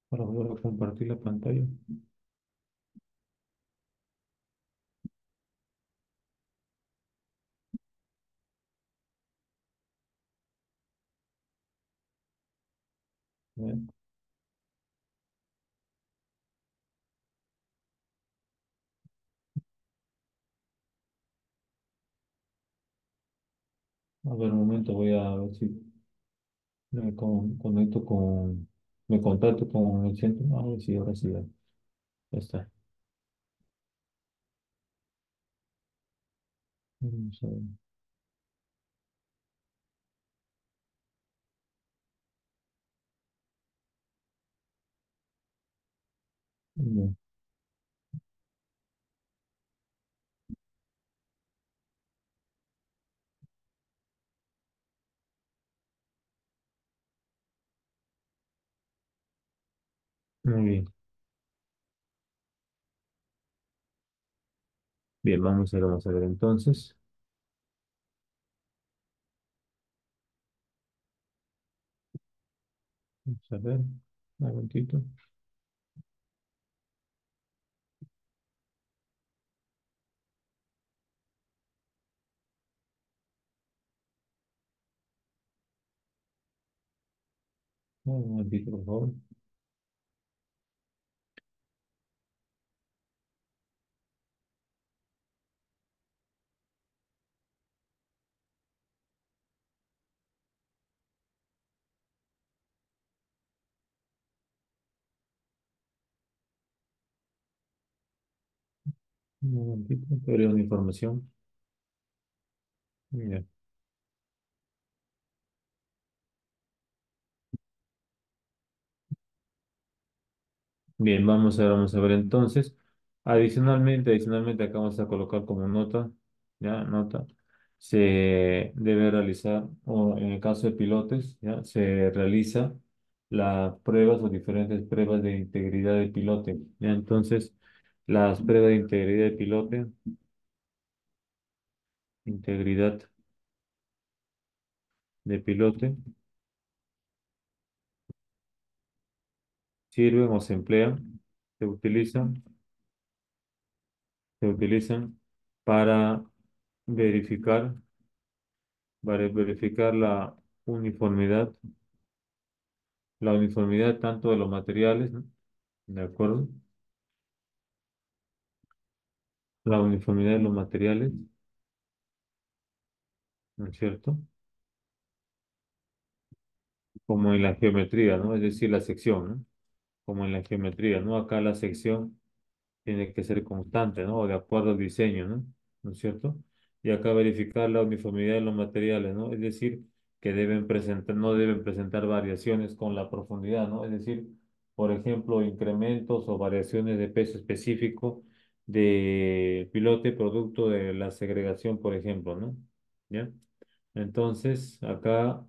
para poder compartir la pantalla. A ver, un momento, voy a ver si conecto me contacto con el centro. A ver si ahora sí, ya está. Vamos a ver. Ya, muy bien. Bien, vamos a ver entonces. Vamos a ver, un momentito. Un momentito, por favor. Un momentito, te abrir una información. Ya. Bien, vamos a ver entonces. Adicionalmente, acá vamos a colocar como nota, ya, nota. Se debe realizar, o en el caso de pilotes, ya, se realiza las pruebas o diferentes pruebas de integridad del pilote. Ya, entonces, las pruebas de integridad de pilote, sirven o se emplean. se utilizan, se utilizan para verificar, verificar la uniformidad tanto de los materiales, ¿no? ¿De acuerdo? La uniformidad de los materiales, ¿no es cierto? Como en la geometría, ¿no? Es decir, la sección, ¿no? Como en la geometría, ¿no? Acá la sección tiene que ser constante, ¿no? O de acuerdo al diseño, ¿no? ¿No es cierto? Y acá verificar la uniformidad de los materiales, ¿no? Es decir, que deben presentar, no deben presentar variaciones con la profundidad, ¿no? Es decir, por ejemplo, incrementos o variaciones de peso específico de pilote producto de la segregación, por ejemplo, ¿no? ¿Ya? Entonces, acá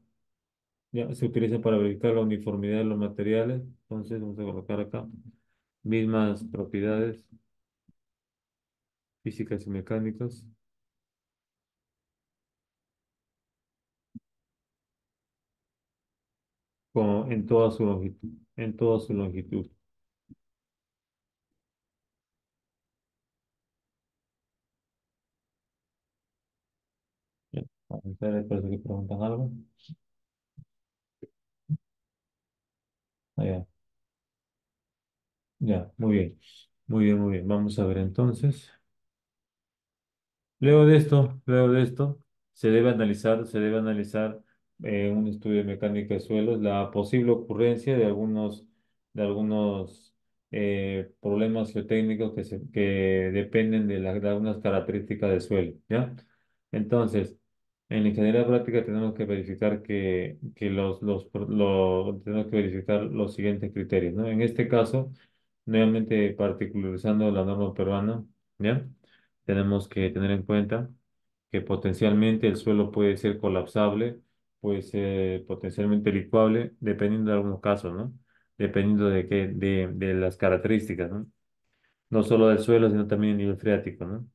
ya se utiliza para verificar la uniformidad de los materiales. Entonces, vamos a colocar acá mismas propiedades físicas y mecánicas como en toda su longitud, en toda su longitud. Ya, vamos a ver, parece que preguntan algo. Ah, ya, ya, muy bien. Muy bien, muy bien. Vamos a ver entonces. Luego de esto, se debe analizar un estudio de mecánica de suelos, la posible ocurrencia de algunos problemas geotécnicos que dependen de algunas características del suelo, ¿ya? Entonces, en la ingeniería práctica tenemos que verificar tenemos que verificar los siguientes criterios, ¿no? En este caso, nuevamente particularizando la norma peruana, ¿ya? Tenemos que tener en cuenta que potencialmente el suelo puede ser colapsable, puede ser potencialmente licuable, dependiendo de algunos casos, ¿no? Dependiendo de las características, ¿no? No solo del suelo, sino también el nivel freático, ¿no?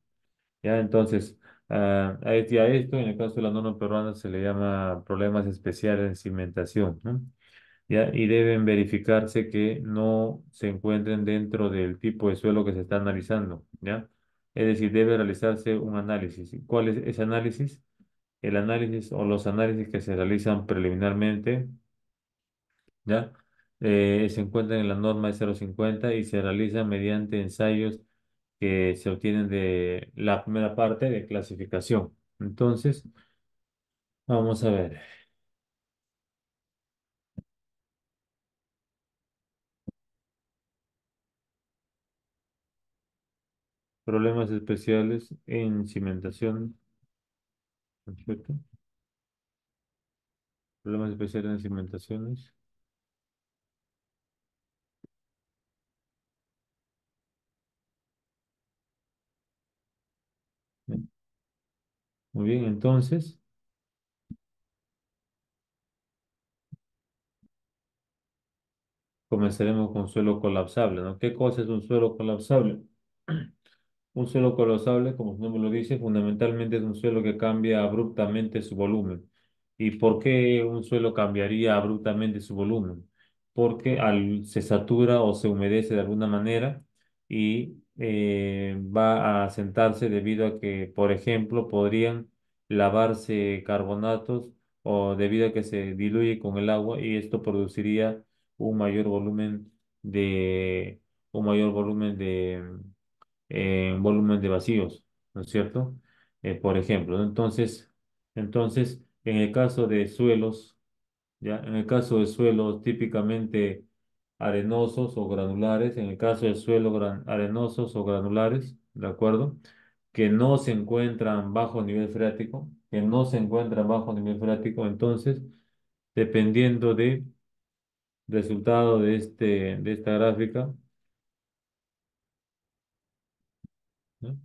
Ya, entonces, a esto, en el caso de la norma peruana, se le llama problemas especiales en cimentación, ¿no? ¿Ya? Y deben verificarse que no se encuentren dentro del tipo de suelo que se está analizando, ¿ya? Es decir, debe realizarse un análisis. ¿Y cuál es ese análisis? El análisis o los análisis que se realizan preliminarmente, ¿ya? Se encuentran en la norma de 050 y se realizan mediante ensayos que se obtienen de la primera parte de clasificación. Entonces, vamos a ver. Problemas especiales en cimentación, ¿no es cierto? Problemas especiales en cimentaciones. Bien. Muy bien, entonces comenzaremos con suelo colapsable, ¿no? ¿Qué cosa es un suelo colapsable? Un suelo colapsable, como su nombre lo dice, fundamentalmente es un suelo que cambia abruptamente su volumen. ¿Y por qué un suelo cambiaría abruptamente su volumen? Porque se satura o se humedece de alguna manera y va a asentarse debido a que, por ejemplo, podrían lavarse carbonatos o debido a que se diluye con el agua y esto produciría un mayor volumen un mayor volumen de vacíos, ¿no es cierto? Por ejemplo, ¿no? Entonces, en el caso de suelos, ¿ya? En el caso de suelos típicamente arenosos o granulares, en el caso de suelos arenosos o granulares, ¿de acuerdo? Que no se encuentran bajo nivel freático, que no se encuentran bajo nivel freático, entonces, dependiendo del resultado de esta gráfica, ¿no?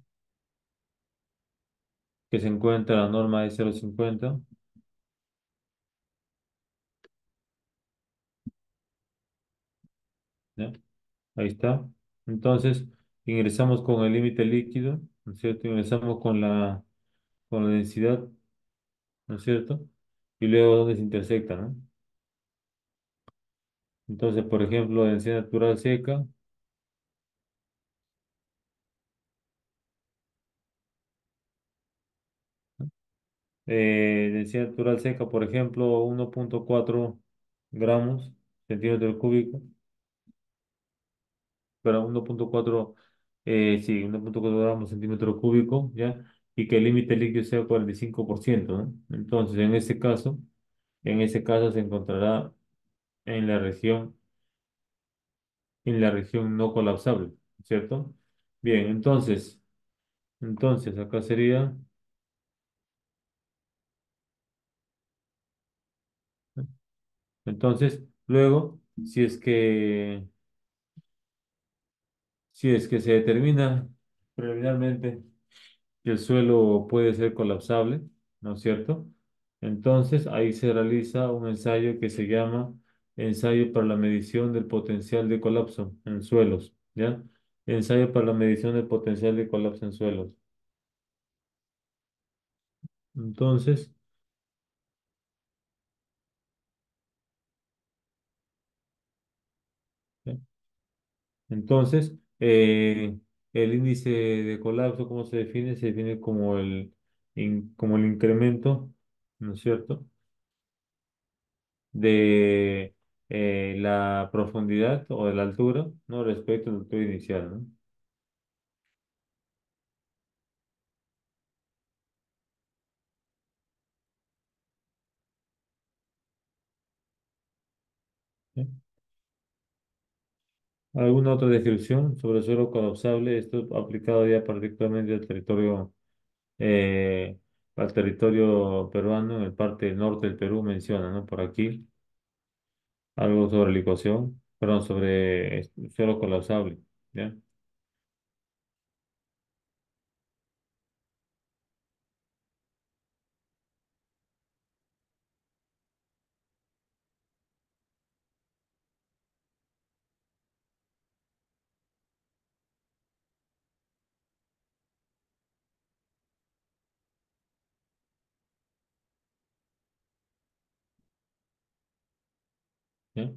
Que se encuentra la norma de 0,50, ¿ya? Ahí está. Entonces, ingresamos con el límite líquido, ¿no es cierto? Ingresamos con la densidad, ¿no es cierto? Y luego donde se intersecta, ¿no? Entonces, por ejemplo, densidad natural seca, densidad natural seca, por ejemplo, 1,4 gramos centímetro cúbico, pero 1,4, sí, 1,4 gramos centímetro cúbico, ¿ya? Y que el límite líquido sea 45%, ¿no? Entonces, en ese caso se encontrará en la región no colapsable, ¿cierto? Bien, entonces acá sería, luego, si es que se determina preliminarmente que el suelo puede ser colapsable, ¿no es cierto? Entonces ahí se realiza un ensayo que se llama ensayo para la medición del potencial de colapso en suelos, ¿ya? Ensayo para la medición del potencial de colapso en suelos. Entonces, ¿ya? Entonces, el índice de colapso, ¿cómo se define? Se define como el incremento, ¿no es cierto?, de la profundidad o de la altura, ¿no? Respecto a la altura inicial, ¿no? ¿Sí? ¿Alguna otra descripción sobre el suelo colapsable? Esto aplicado ya particularmente eh, al territorio peruano, en el parte del norte del Perú menciona, ¿no? Por aquí, algo sobre licuación, perdón, sobre suelo colapsable, ¿ya? ¿Ya?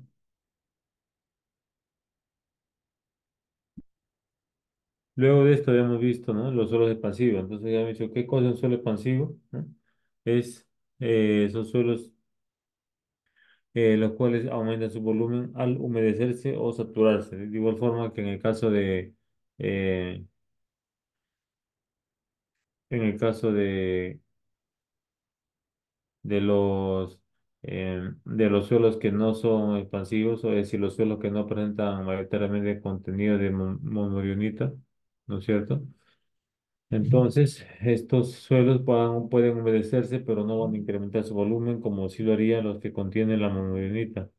Luego de esto habíamos visto, ¿no? Los suelos expansivos. Entonces ya hemos dicho, ¿qué cosa es un suelo expansivo? ¿No? Es, son suelos los cuales aumentan su volumen al humedecerse o saturarse. De igual forma que eh, en el caso de los suelos que no son expansivos, o es decir, los suelos que no presentan mayoritariamente contenido de monoriunita, ¿no es cierto? Entonces, estos suelos pueden humedecerse, pero no van a incrementar su volumen como sí lo harían los que contienen la monoriunita,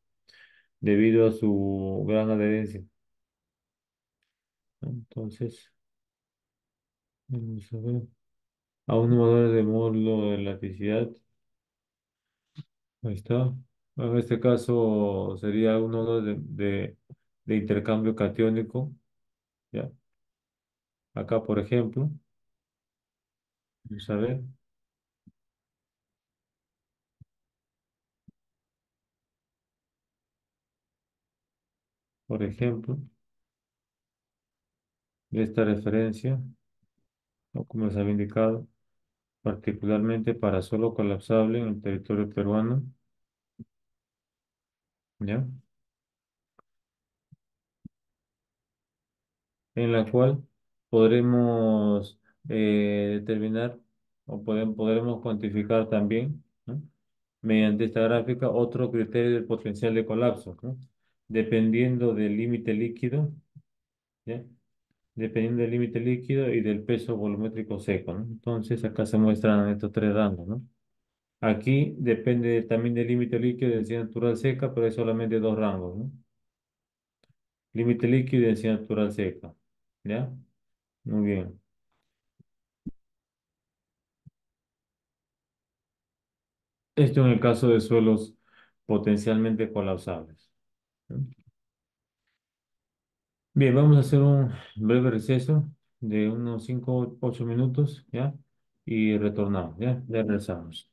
debido a su gran adherencia. Entonces, vamos a ver. A un numador de módulo de elasticidad, ahí está. En este caso sería un nodo de intercambio catiónico, ¿ya? Acá, por ejemplo, vamos a ver, por ejemplo, de esta referencia, o como les había indicado, particularmente para suelo colapsable en el territorio peruano, ¿ya? En la cual podremos determinar o podremos cuantificar también, ¿no?, mediante esta gráfica, otro criterio del potencial de colapso, ¿no? Dependiendo del límite líquido, ¿ya? Dependiendo del límite líquido y del peso volumétrico seco, ¿no? Entonces, acá se muestran estos tres rangos, ¿no? Aquí depende también del límite líquido y densidad natural seca, pero hay solamente dos rangos, ¿no? Límite líquido y densidad natural seca, ¿ya? Muy bien. Esto en el caso de suelos potencialmente colapsables, ¿no? Bien, vamos a hacer un breve receso de unos 5 8 minutos, ¿ya? Y retornamos, ¿ya? Ya regresamos.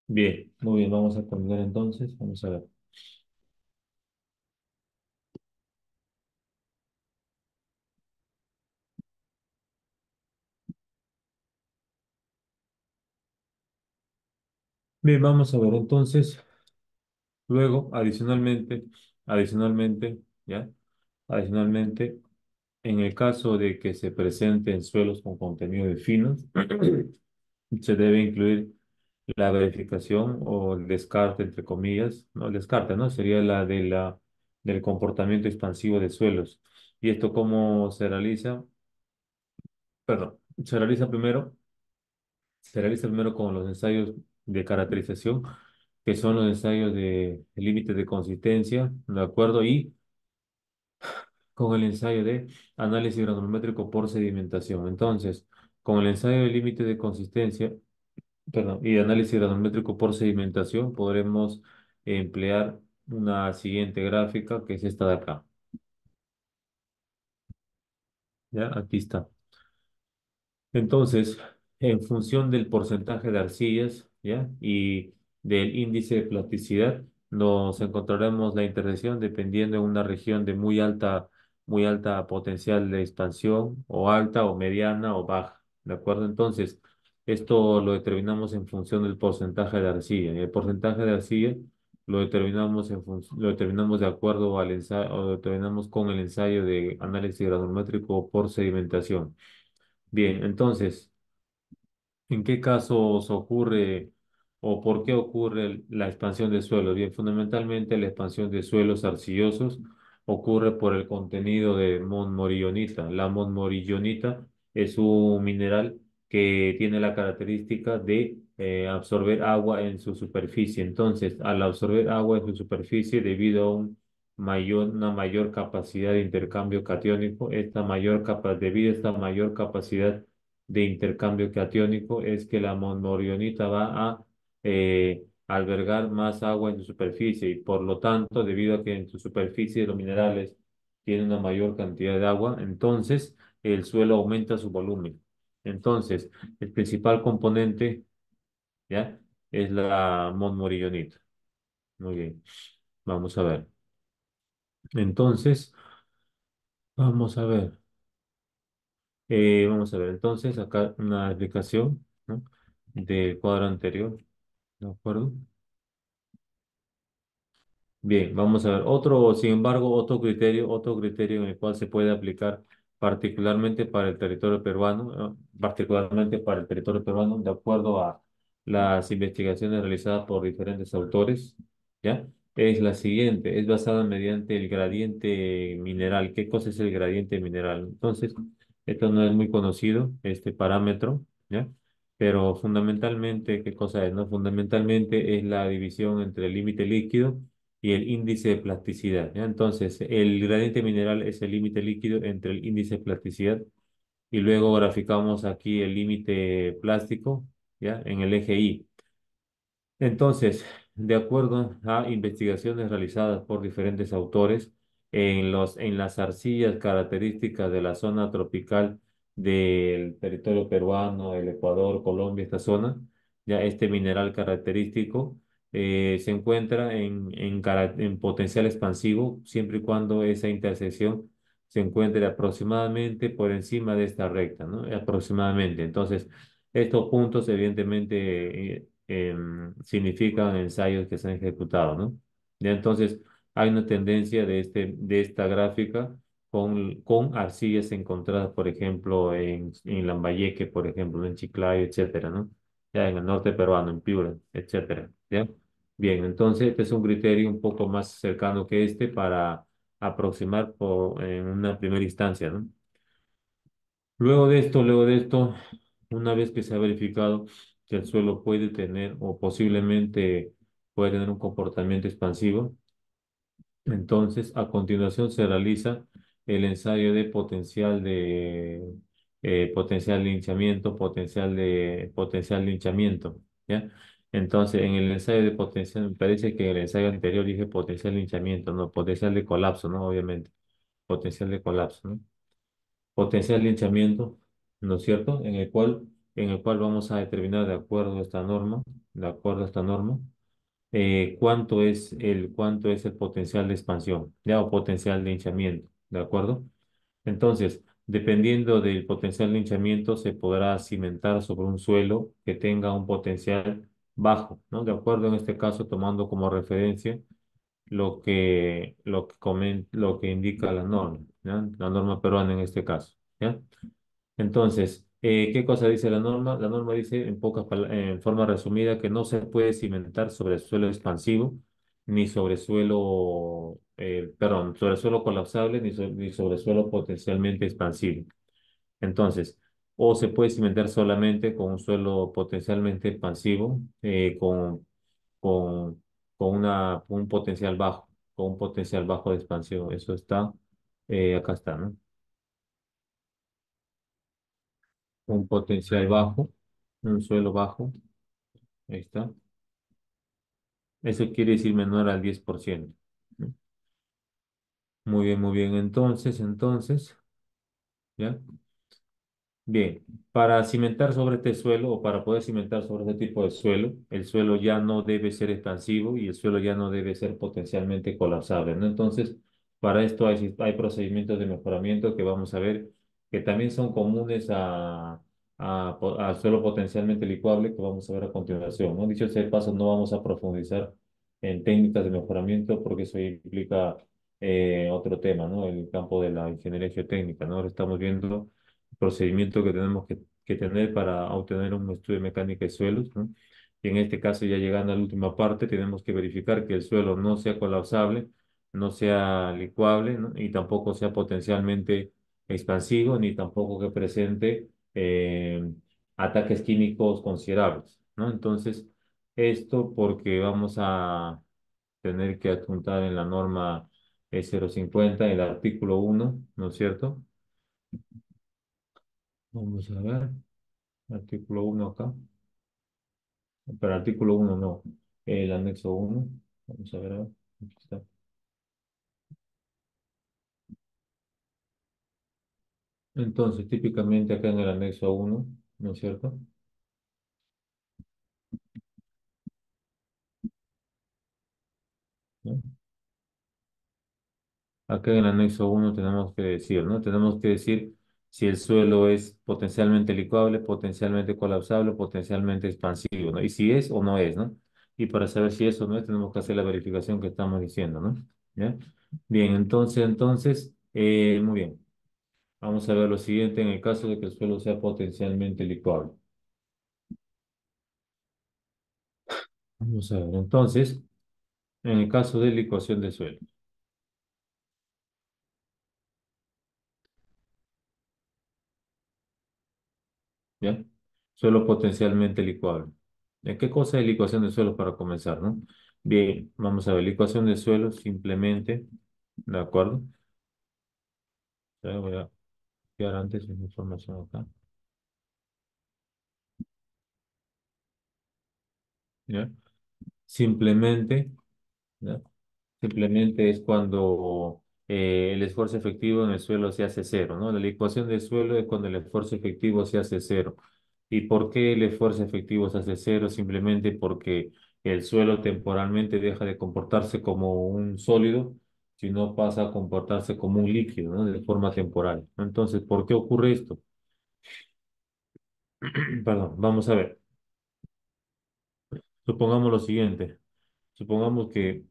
Bien, muy bien, vamos a cambiar entonces. Vamos a ver. Bien, vamos a ver entonces. Luego, adicionalmente, ¿ya? Adicionalmente, en el caso de que se presenten suelos con contenido de finos, se debe incluir la verificación o el descarte, entre comillas, no el descarte, ¿no? Sería del comportamiento expansivo de suelos. ¿Y esto cómo se realiza? Perdón, se realiza primero con los ensayos de caracterización, que son los ensayos de límites de consistencia, ¿de acuerdo? Y con el ensayo de análisis granulométrico por sedimentación. Entonces, con el ensayo de límite de consistencia, perdón, y análisis granulométrico por sedimentación, podremos emplear una siguiente gráfica, que es esta de acá. ¿Ya? Aquí está. Entonces, en función del porcentaje de arcillas, ¿ya? Y del índice de plasticidad, nos encontraremos la intersección dependiendo de una región de muy alta potencial de expansión, o alta, o mediana, o baja, ¿de acuerdo? Entonces, esto lo determinamos en función del porcentaje de arcilla. Y el porcentaje de arcilla lo determinamos de acuerdo al ensayo, o lo determinamos con el ensayo de análisis granulométrico por sedimentación. Bien, entonces, ¿en qué casos ocurre o por qué ocurre la expansión de suelos? Bien, fundamentalmente la expansión de suelos arcillosos ocurre por el contenido de monmorillonita. La monmorillonita es un mineral que tiene la característica de absorber agua en su superficie. Entonces, al absorber agua en su superficie, debido a una mayor capacidad de intercambio catiónico, debido a esta mayor capacidad de intercambio catiónico, es que la monmorionita va a albergar más agua en su superficie, y por lo tanto, debido a que en su superficie los minerales tienen una mayor cantidad de agua, entonces el suelo aumenta su volumen. Entonces, el principal componente, ¿ya? Es la monmorillonita. Muy bien. Vamos a ver. Entonces, vamos a ver. Vamos a ver. Entonces, acá una explicación, ¿no? Del cuadro anterior. ¿De acuerdo? Bien, vamos a ver. Sin embargo, otro criterio en el cual se puede aplicar particularmente para el territorio peruano, ¿no? Particularmente para el territorio peruano, de acuerdo a las investigaciones realizadas por diferentes autores, ¿ya? Es la siguiente, es basada mediante el gradiente mineral. ¿Qué cosa es el gradiente mineral? Entonces, esto no es muy conocido, este parámetro, ¿ya? Pero fundamentalmente, ¿qué cosa es, no? Fundamentalmente es la división entre el límite líquido y el índice de plasticidad, ¿ya? Entonces, el gradiente mineral es el límite líquido entre el índice de plasticidad, y luego graficamos aquí el límite plástico, ¿ya? En el eje Y. Entonces, de acuerdo a investigaciones realizadas por diferentes autores en las arcillas características de la zona tropical del territorio peruano, el Ecuador, Colombia, esta zona, ya este mineral característico se encuentra en potencial expansivo, siempre y cuando esa intersección se encuentre aproximadamente por encima de esta recta, ¿no? Aproximadamente. Entonces, estos puntos, evidentemente, significan ensayos que se han ejecutado, ¿no? Ya entonces, hay una tendencia de esta gráfica con arcillas encontradas, por ejemplo, en Lambayeque, por ejemplo, en Chiclayo, etcétera, ¿no? Ya en el norte peruano, en Piura, etcétera, ¿ya? Bien, entonces, este es un criterio un poco más cercano que este para aproximar en una primera instancia, ¿no? Luego de esto, una vez que se ha verificado que el suelo puede tener o posiblemente puede tener un comportamiento expansivo, entonces a continuación se realiza el ensayo de potencial de hinchamiento, potencial de hinchamiento, ¿ya? Entonces, en el ensayo de potencial, me parece que en el ensayo anterior dije potencial de hinchamiento, no, potencial de colapso, ¿no? Obviamente, potencial de colapso, ¿no? Potencial linchamiento, ¿no es cierto? En el cual en el cual vamos a determinar de acuerdo a esta norma, cuánto es el potencial de expansión, ya, o potencial de hinchamiento, ¿de acuerdo? Entonces, dependiendo del potencial de hinchamiento, se podrá cimentar sobre un suelo que tenga un potencial bajo, ¿no? De acuerdo, en este caso, tomando como referencia lo que indica la norma, ¿ya? La norma peruana en este caso, ¿ya? Entonces, ¿qué cosa dice la norma? La norma dice, en forma resumida, que no se puede cimentar sobre suelo expansivo, ni sobre sobre suelo colapsable, ni sobre suelo potencialmente expansivo. Entonces, o se puede cimentar solamente con un suelo potencialmente expansivo, con, con un potencial bajo de expansión. Eso está, acá está, ¿no? Un potencial bajo, un suelo bajo, ahí está. Eso quiere decir menor al 10%. ¿No? Muy bien. Entonces, ¿ya? Bien, para cimentar sobre este suelo o para poder cimentar sobre este tipo de suelo, el suelo ya no debe ser expansivo y el suelo ya no debe ser potencialmente colapsable, ¿no? Entonces, para esto hay procedimientos de mejoramiento que vamos a ver que también son comunes al suelo potencialmente licuable que vamos a ver a continuación, ¿no? Dicho sea de paso, no vamos a profundizar en técnicas de mejoramiento porque eso implica otro tema, ¿no? El campo de la ingeniería geotécnica, ¿no? Ahora estamos viendo procedimiento que tenemos que tener para obtener un estudio de mecánica de suelos, ¿no? Y en este caso, ya llegando a la última parte, tenemos que verificar que el suelo no sea colapsable, no sea licuable, ¿no? Y tampoco sea potencialmente expansivo, ni tampoco que presente ataques químicos considerables, ¿no? Entonces, esto porque vamos a tener que adjuntar en la norma E050 el artículo 1, ¿no es cierto? Vamos a ver. Artículo 1 acá. Pero artículo 1 no. El anexo 1. Vamos a ver. Aquí está. Entonces, típicamente acá en el anexo 1, ¿no es cierto? ¿No? Acá en el anexo 1 tenemos que decir, ¿no? Tenemos que decir si el suelo es potencialmente licuable, potencialmente colapsable, potencialmente expansivo, ¿no? Y si es o no es, ¿no? Y para saber si es o no es, tenemos que hacer la verificación que estamos diciendo, ¿no? ¿Ya? Bien, muy bien. Vamos a ver lo siguiente en el caso de que el suelo sea potencialmente licuable. Vamos a ver, entonces, en el caso de licuación de suelo, ¿ya? Suelo potencialmente licuable. ¿Qué cosa es licuación de suelo para comenzar, no? Bien, vamos a ver, licuación de suelo simplemente, ¿de acuerdo? Ya voy a enviar antes esa información acá, ¿ya? Simplemente, ¿ya? Simplemente es cuando el esfuerzo efectivo en el suelo se hace cero, ¿no? La licuación del suelo es cuando el esfuerzo efectivo se hace cero. ¿Y por qué el esfuerzo efectivo se hace cero? Simplemente porque el suelo temporalmente deja de comportarse como un sólido, sino pasa a comportarse como un líquido, ¿no? De forma temporal, ¿no? Entonces, ¿por qué ocurre esto? Perdón, vamos a ver. Supongamos lo siguiente. Supongamos que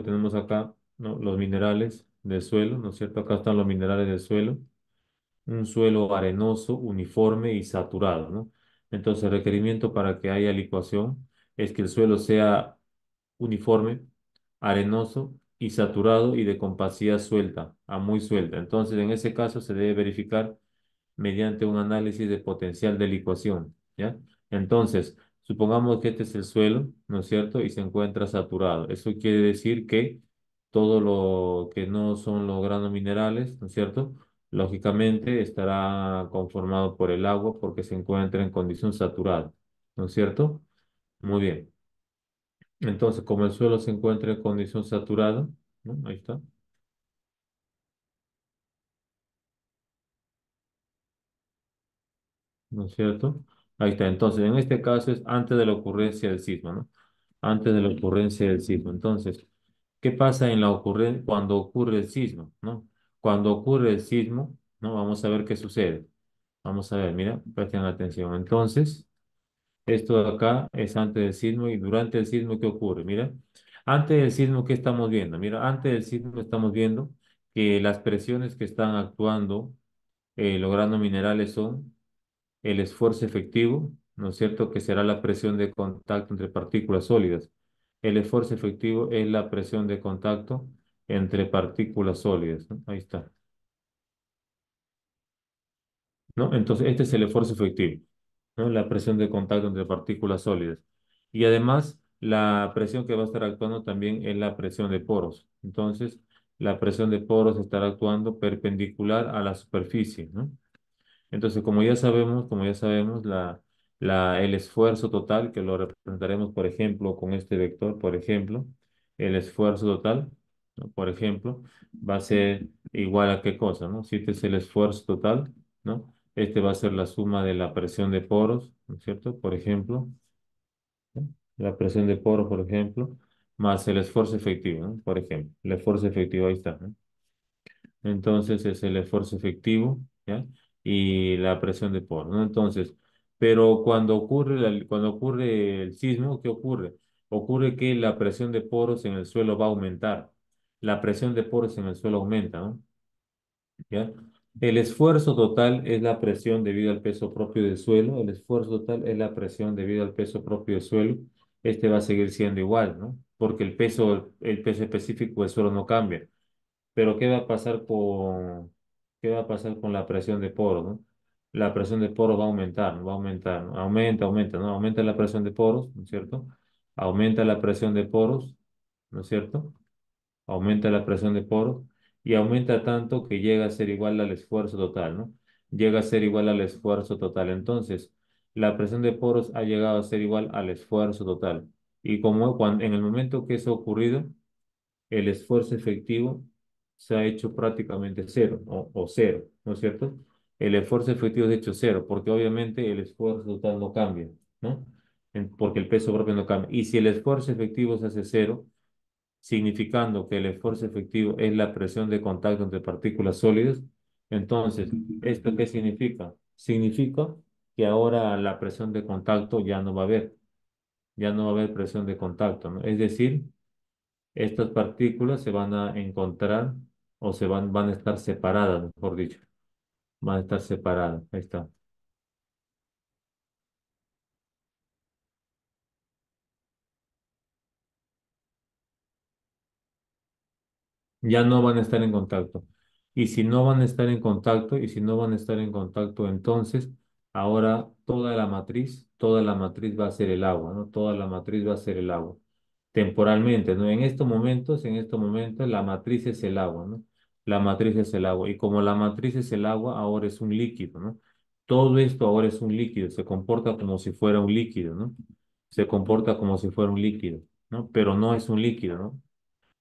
tenemos acá, ¿no? Los minerales del suelo, ¿no es cierto? Acá están los minerales del suelo, un suelo arenoso, uniforme y saturado, ¿no? Entonces, el requerimiento para que haya licuación es que el suelo sea uniforme, arenoso y saturado y de compacidad suelta, a muy suelta. Entonces, en ese caso se debe verificar mediante un análisis de potencial de licuación, ¿ya? Entonces, supongamos que este es el suelo, ¿no es cierto? Y se encuentra saturado. Eso quiere decir que todo lo que no son los granos minerales, ¿no es cierto? Lógicamente estará conformado por el agua porque se encuentra en condición saturada, ¿no es cierto? Muy bien. Entonces, como el suelo se encuentra en condición saturada, ¿no? Ahí está, ¿no es cierto? Ahí está. Entonces, en este caso es antes de la ocurrencia del sismo, ¿no? Antes de la ocurrencia del sismo. Entonces, ¿qué pasa en la ocurrencia cuando ocurre el sismo, ¿no? Cuando ocurre el sismo, ¿no? Vamos a ver qué sucede. Vamos a ver, mira, presten atención. Entonces, esto de acá es antes del sismo y durante el sismo, ¿qué ocurre? Mira, antes del sismo, ¿qué estamos viendo? Mira, antes del sismo estamos viendo que las presiones que están actuando, logrando minerales son el esfuerzo efectivo, ¿no es cierto? Que será la presión de contacto entre partículas sólidas. El esfuerzo efectivo es la presión de contacto entre partículas sólidas, ¿no? Ahí está, ¿no? Entonces, este es el esfuerzo efectivo, ¿no? La presión de contacto entre partículas sólidas. Y además, la presión que va a estar actuando también es la presión de poros. Entonces, la presión de poros estará actuando perpendicular a la superficie, ¿no? Entonces, como ya sabemos, el esfuerzo total, que lo representaremos, por ejemplo, con este vector, por ejemplo, el esfuerzo total, ¿no? Por ejemplo, va a ser igual a qué cosa, ¿no? Si este es el esfuerzo total, ¿no? Este va a ser la suma de la presión de poros, ¿no es cierto? Por ejemplo, ¿no? La presión de poros, por ejemplo, más el esfuerzo efectivo, ¿no? Por ejemplo, el esfuerzo efectivo, ahí está, ¿no? Entonces es el esfuerzo efectivo, ¿ya? Y la presión de poro, ¿no? Entonces, pero cuando ocurre el sismo, ¿qué ocurre? Ocurre que la presión de poros en el suelo va a aumentar. La presión de poros en el suelo aumenta, ¿no? ¿Ya? El esfuerzo total es la presión debido al peso propio del suelo. El esfuerzo total es la presión debido al peso propio del suelo. Este va a seguir siendo igual, ¿no? Porque el peso específico del suelo no cambia. Pero ¿qué va a pasar con la presión de poros, ¿no? La presión de poros va a aumentar, ¿no? Va a aumentar, ¿no? Aumenta, ¿no? Aumenta la presión de poros, ¿no es cierto? Aumenta la presión de poros, ¿no es cierto? Aumenta la presión de poros y aumenta tanto que llega a ser igual al esfuerzo total, ¿no? Llega a ser igual al esfuerzo total. Entonces, la presión de poros ha llegado a ser igual al esfuerzo total. Y en el momento que eso ha ocurrido, el esfuerzo efectivo se ha hecho prácticamente cero o cero, ¿no es cierto? El esfuerzo efectivo es hecho cero, porque obviamente el esfuerzo total no cambia, ¿no? Porque el peso propio no cambia. Y si el esfuerzo efectivo se hace cero, significando que el esfuerzo efectivo es la presión de contacto entre partículas sólidas, entonces, ¿esto qué significa? Significa que ahora la presión de contacto ya no va a haber presión de contacto, ¿no? Es decir, estas partículas se van a encontrar o van a estar separadas, mejor dicho. Van a estar separadas. Ahí está. Ya no van a estar en contacto. Y si no van a estar en contacto, y si no van a estar en contacto, entonces ahora toda la matriz va a ser el agua, ¿no? Toda la matriz va a ser el agua. Temporalmente, ¿no? En estos momentos, la matriz es el agua, ¿no? La matriz es el agua. Y como la matriz es el agua, ahora es un líquido, ¿no? Todo esto ahora es un líquido, se comporta como si fuera un líquido, ¿no? Se comporta como si fuera un líquido, ¿no? Pero no es un líquido, ¿no?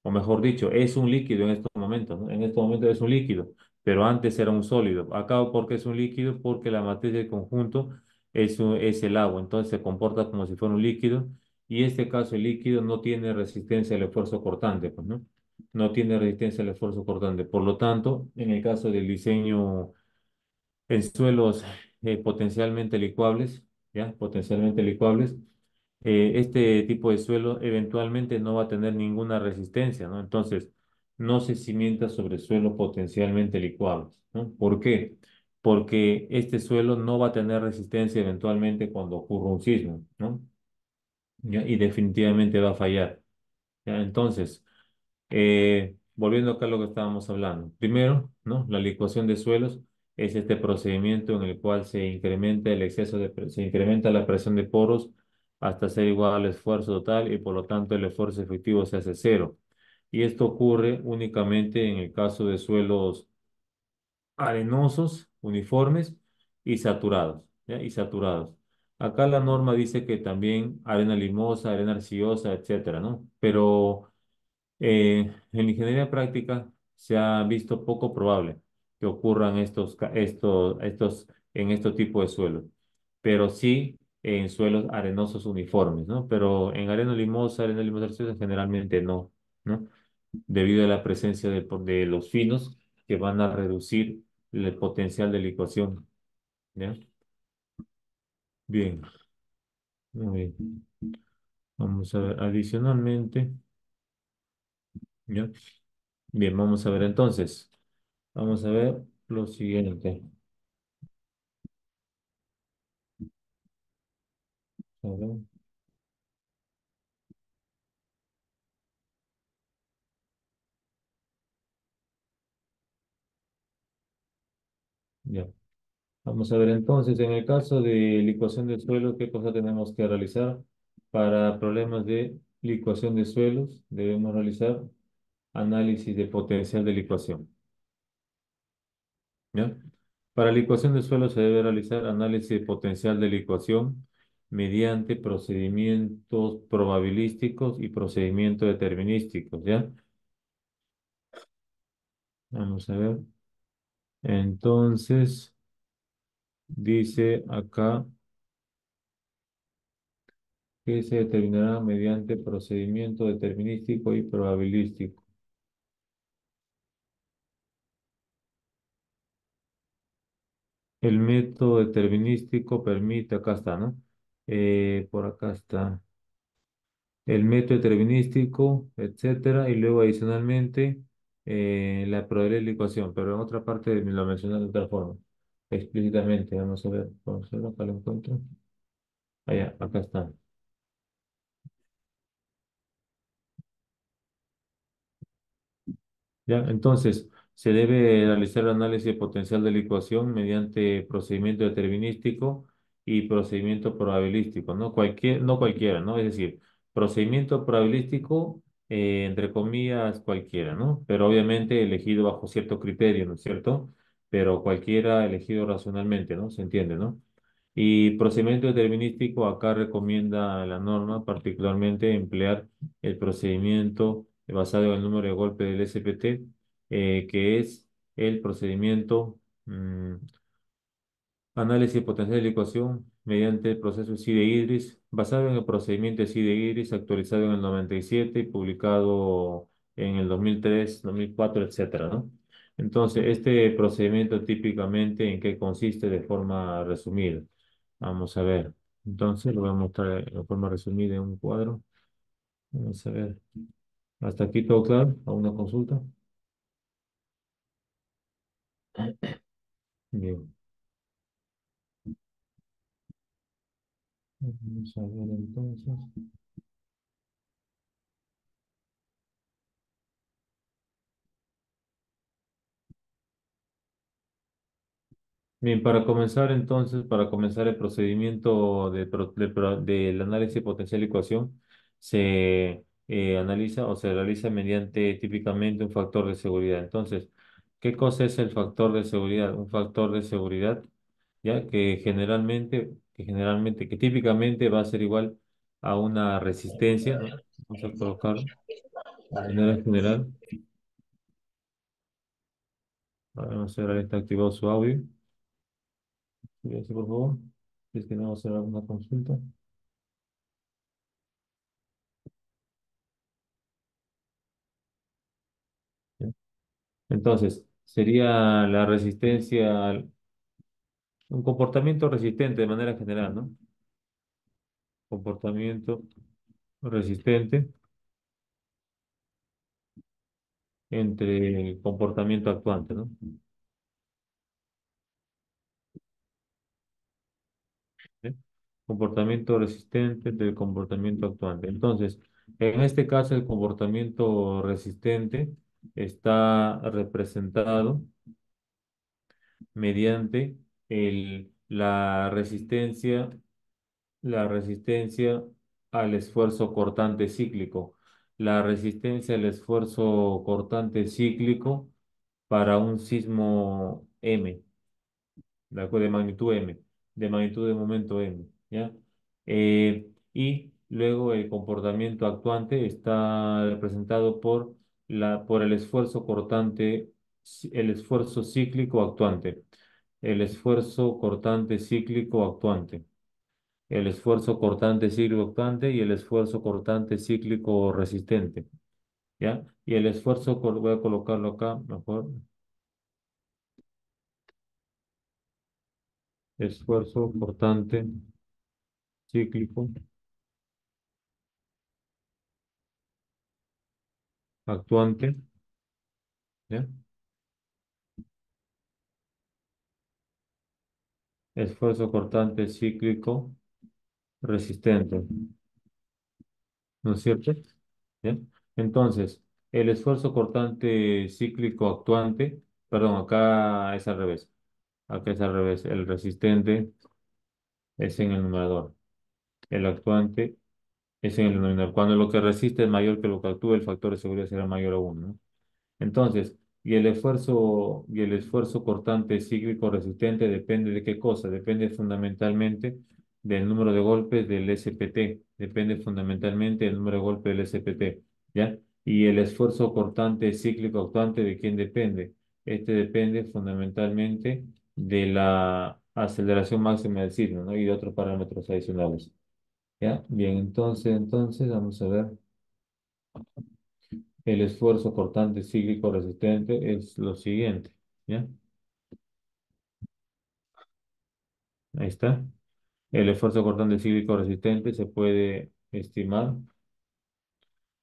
O mejor dicho, es un líquido en estos momentos, ¿no? En estos momentos es un líquido, pero antes era un sólido. Acá, ¿por qué es un líquido? Porque la matriz del conjunto es el agua, entonces se comporta como si fuera un líquido, y en este caso el líquido no tiene resistencia al esfuerzo cortante, pues, ¿no? No tiene resistencia al esfuerzo cortante. Por lo tanto, en el caso del diseño en suelos potencialmente licuables, ¿ya? Potencialmente licuables, este tipo de suelo eventualmente no va a tener ninguna resistencia, ¿no? Entonces, no se cimienta sobre suelo potencialmente licuable, ¿no? ¿Por qué? Porque este suelo no va a tener resistencia eventualmente cuando ocurra un sismo, ¿no? ¿Ya? Y definitivamente va a fallar. ¿Ya? Entonces, volviendo acá a lo que estábamos hablando. Primero, ¿no? La licuación de suelos es este procedimiento en el cual se incrementa la presión de poros hasta ser igual al esfuerzo total y por lo tanto el esfuerzo efectivo se hace cero. Y esto ocurre únicamente en el caso de suelos arenosos, uniformes y saturados, ¿ya? Y saturados. Acá la norma dice que también arena limosa, arena arcillosa, etcétera, ¿no? Pero en la ingeniería práctica se ha visto poco probable que ocurran en estos tipos de suelos. pero sí en suelos arenosos uniformes, ¿no? Pero en arena limosa arcillosa generalmente no, ¿no? Debido a la presencia de los finos que van a reducir el potencial de licuación, ¿ya? Bien, muy bien. Vamos a ver, adicionalmente, ¿ya? Bien, vamos a ver entonces. Vamos a ver lo siguiente. A ver, ya. Vamos a ver entonces, en el caso de licuación de suelos, ¿qué cosa tenemos que realizar? Para problemas de licuación de suelos, debemos realizar análisis de potencial de licuación, ¿ya? Para licuación de suelos se debe realizar análisis de potencial de licuación mediante procedimientos probabilísticos y procedimientos determinísticos, ¿ya? Vamos a ver. Entonces, dice acá que se determinará mediante procedimiento determinístico y probabilístico. El método determinístico permite, acá está, ¿no? Por acá está el método determinístico, etcétera, y luego adicionalmente la probabilidad de licuación, pero en otra parte me lo mencioné de otra forma, explícitamente. Vamos a ver, acá lo encuentro. Allá, acá está. ¿Ya? Entonces, se debe realizar el análisis de potencial de licuación mediante procedimiento determinístico y procedimiento probabilístico, ¿no? No cualquiera, ¿no? Es decir, procedimiento probabilístico, entre comillas, cualquiera, ¿no? Pero obviamente elegido bajo cierto criterio, ¿no es cierto? Pero cualquiera elegido racionalmente, ¿no? Se entiende, ¿no? Y procedimiento determinístico, acá recomienda la norma particularmente emplear el procedimiento basado en el número de golpe del SPT, que es el procedimiento análisis de potencial de licuación mediante el proceso SIDE-IDRIS, basado en el procedimiento de SIDE-IDRIS actualizado en el 97 y publicado en el 2003, 2004, etcétera, ¿no? Entonces, este procedimiento típicamente, ¿en qué consiste de forma resumida? Vamos a ver. Entonces, lo voy a mostrar de forma resumida en un cuadro. Vamos a ver. ¿Hasta aquí todo claro? ¿A una consulta? Bien. Vamos a ver entonces. Bien, para comenzar entonces, para comenzar el procedimiento del análisis de potencial de ecuación, se analiza o se realiza mediante típicamente un factor de seguridad. Entonces, ¿qué cosa es el factor de seguridad? Un factor de seguridad, ya que típicamente va a ser igual a una resistencia, ¿no? Vamos a colocar de manera general. Vamos a ver, ahí está activado su audio. Silencio, por favor. Si es que no vamos a hacer alguna consulta. Entonces, sería la resistencia, un comportamiento resistente de manera general, ¿no? Comportamiento resistente entre el comportamiento actuante, ¿no? ¿Sí? Comportamiento resistente del comportamiento actuante. Entonces, en este caso, el comportamiento resistente está representado mediante la resistencia al esfuerzo cortante cíclico. La resistencia al esfuerzo cortante cíclico para un sismo M, de magnitud M, de magnitud de momento M, ¿ya? Y luego el comportamiento actuante está representado por el esfuerzo cortante, el esfuerzo cíclico actuante. el esfuerzo cortante cíclico actuante, el esfuerzo cortante cíclico actuante y el esfuerzo cortante cíclico resistente, ¿ya? Y el esfuerzo, voy a colocarlo acá, mejor, esfuerzo cortante cíclico actuante, ¿ya? Esfuerzo cortante cíclico resistente, ¿no es cierto? ¿Ya? Entonces, el esfuerzo cortante cíclico actuante, perdón, acá es al revés, acá es al revés, el resistente es en el numerador, el actuante es en el denominador. Cuando lo que resiste es mayor que lo que actúa, el factor de seguridad será mayor a 1, ¿no? Entonces, y el esfuerzo cortante cíclico resistente depende de qué cosa? Depende fundamentalmente del número de golpes del SPT. Depende fundamentalmente del número de golpes del SPT, ¿ya? Y el esfuerzo cortante cíclico actuante, ¿de quién depende? Este depende fundamentalmente de la aceleración máxima del signo, ¿no? Y de otros parámetros adicionales, ¿ya? Bien, entonces, vamos a ver. El esfuerzo cortante cíclico resistente es lo siguiente, ¿ya? Ahí está. El esfuerzo cortante cíclico resistente se puede estimar,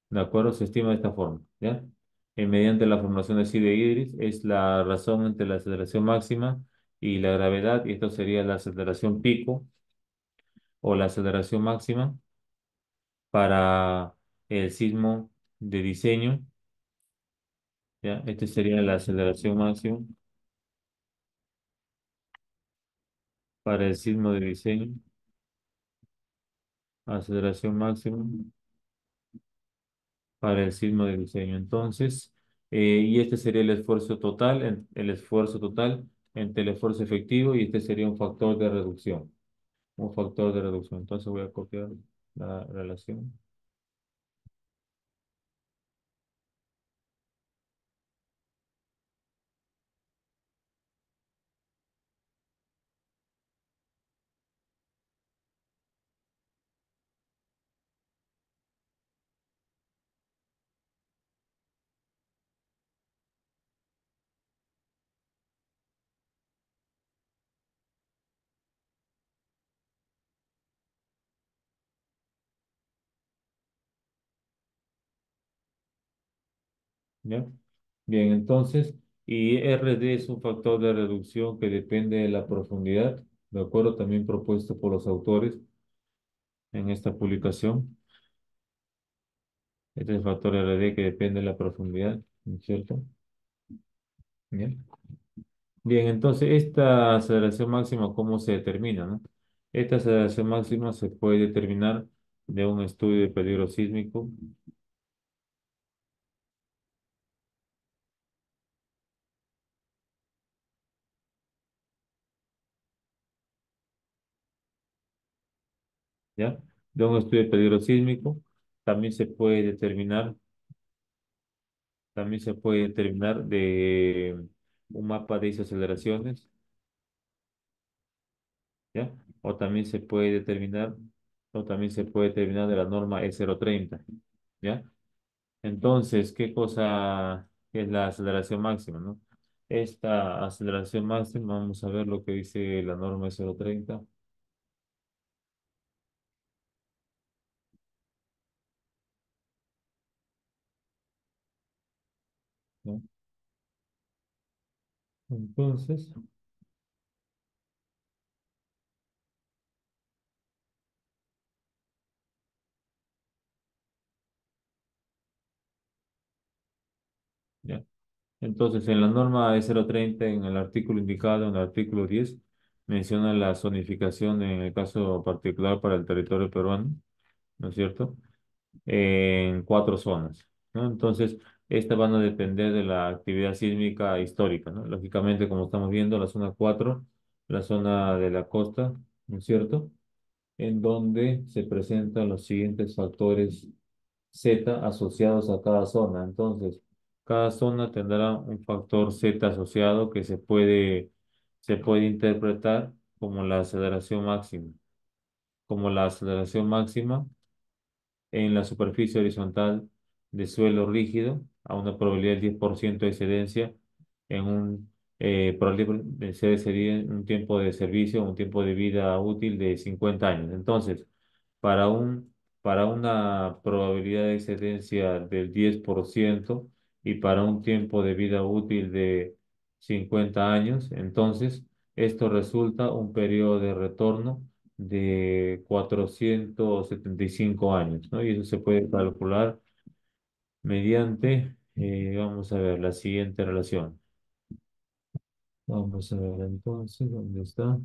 ¿de acuerdo? Se estima de esta forma, ¿ya? Mediante la formación de de Idris es la razón entre la aceleración máxima y la gravedad, y esto sería la aceleración pico o la aceleración máxima para el sismo de diseño, ¿ya? Este sería la aceleración máxima para el sismo de diseño, aceleración máxima para el sismo de diseño. Entonces, y este sería el esfuerzo total, el esfuerzo total entre el esfuerzo efectivo y este sería un factor de reducción, un factor de reducción. Entonces voy a copiar la relación, ¿ya? Bien, entonces, y RD es un factor de reducción que depende de la profundidad, de acuerdo, también propuesto por los autores en esta publicación. Este es el factor RD que depende de la profundidad, ¿no es cierto? Bien. Bien, entonces esta aceleración máxima, ¿cómo se determina, no? Esta aceleración máxima se puede determinar de un estudio de peligro sísmico, ¿ya? De un estudio de peligro sísmico. También se puede determinar, también se puede determinar de un mapa de desaceleraciones, ¿ya? O también se puede determinar, o también se puede determinar de la norma E030, ¿ya? Entonces, ¿qué cosa es la aceleración máxima, no? Esta aceleración máxima, vamos a ver lo que dice la norma 030, ¿no? Entonces, ya. Entonces, en la norma E030, en el artículo indicado, en el artículo 10, menciona la zonificación en el caso particular para el territorio peruano, ¿no es cierto? En cuatro zonas, ¿no? Entonces, estas van a depender de la actividad sísmica histórica, ¿no? Lógicamente, como estamos viendo, la zona 4, la zona de la costa, ¿no es cierto? En donde se presentan los siguientes factores Z asociados a cada zona. Entonces, cada zona tendrá un factor Z asociado que se puede interpretar como la aceleración máxima, como la aceleración máxima en la superficie horizontal de suelo rígido a una probabilidad del 10% de excedencia en un probabilidad de sería un tiempo de servicio, un tiempo de vida útil de 50 años. Entonces, para para una probabilidad de excedencia del 10% y para un tiempo de vida útil de 50 años, entonces esto resulta un periodo de retorno de 475 años, ¿no? Y eso se puede calcular mediante, vamos a ver, la siguiente relación. Vamos a ver entonces, ¿dónde está?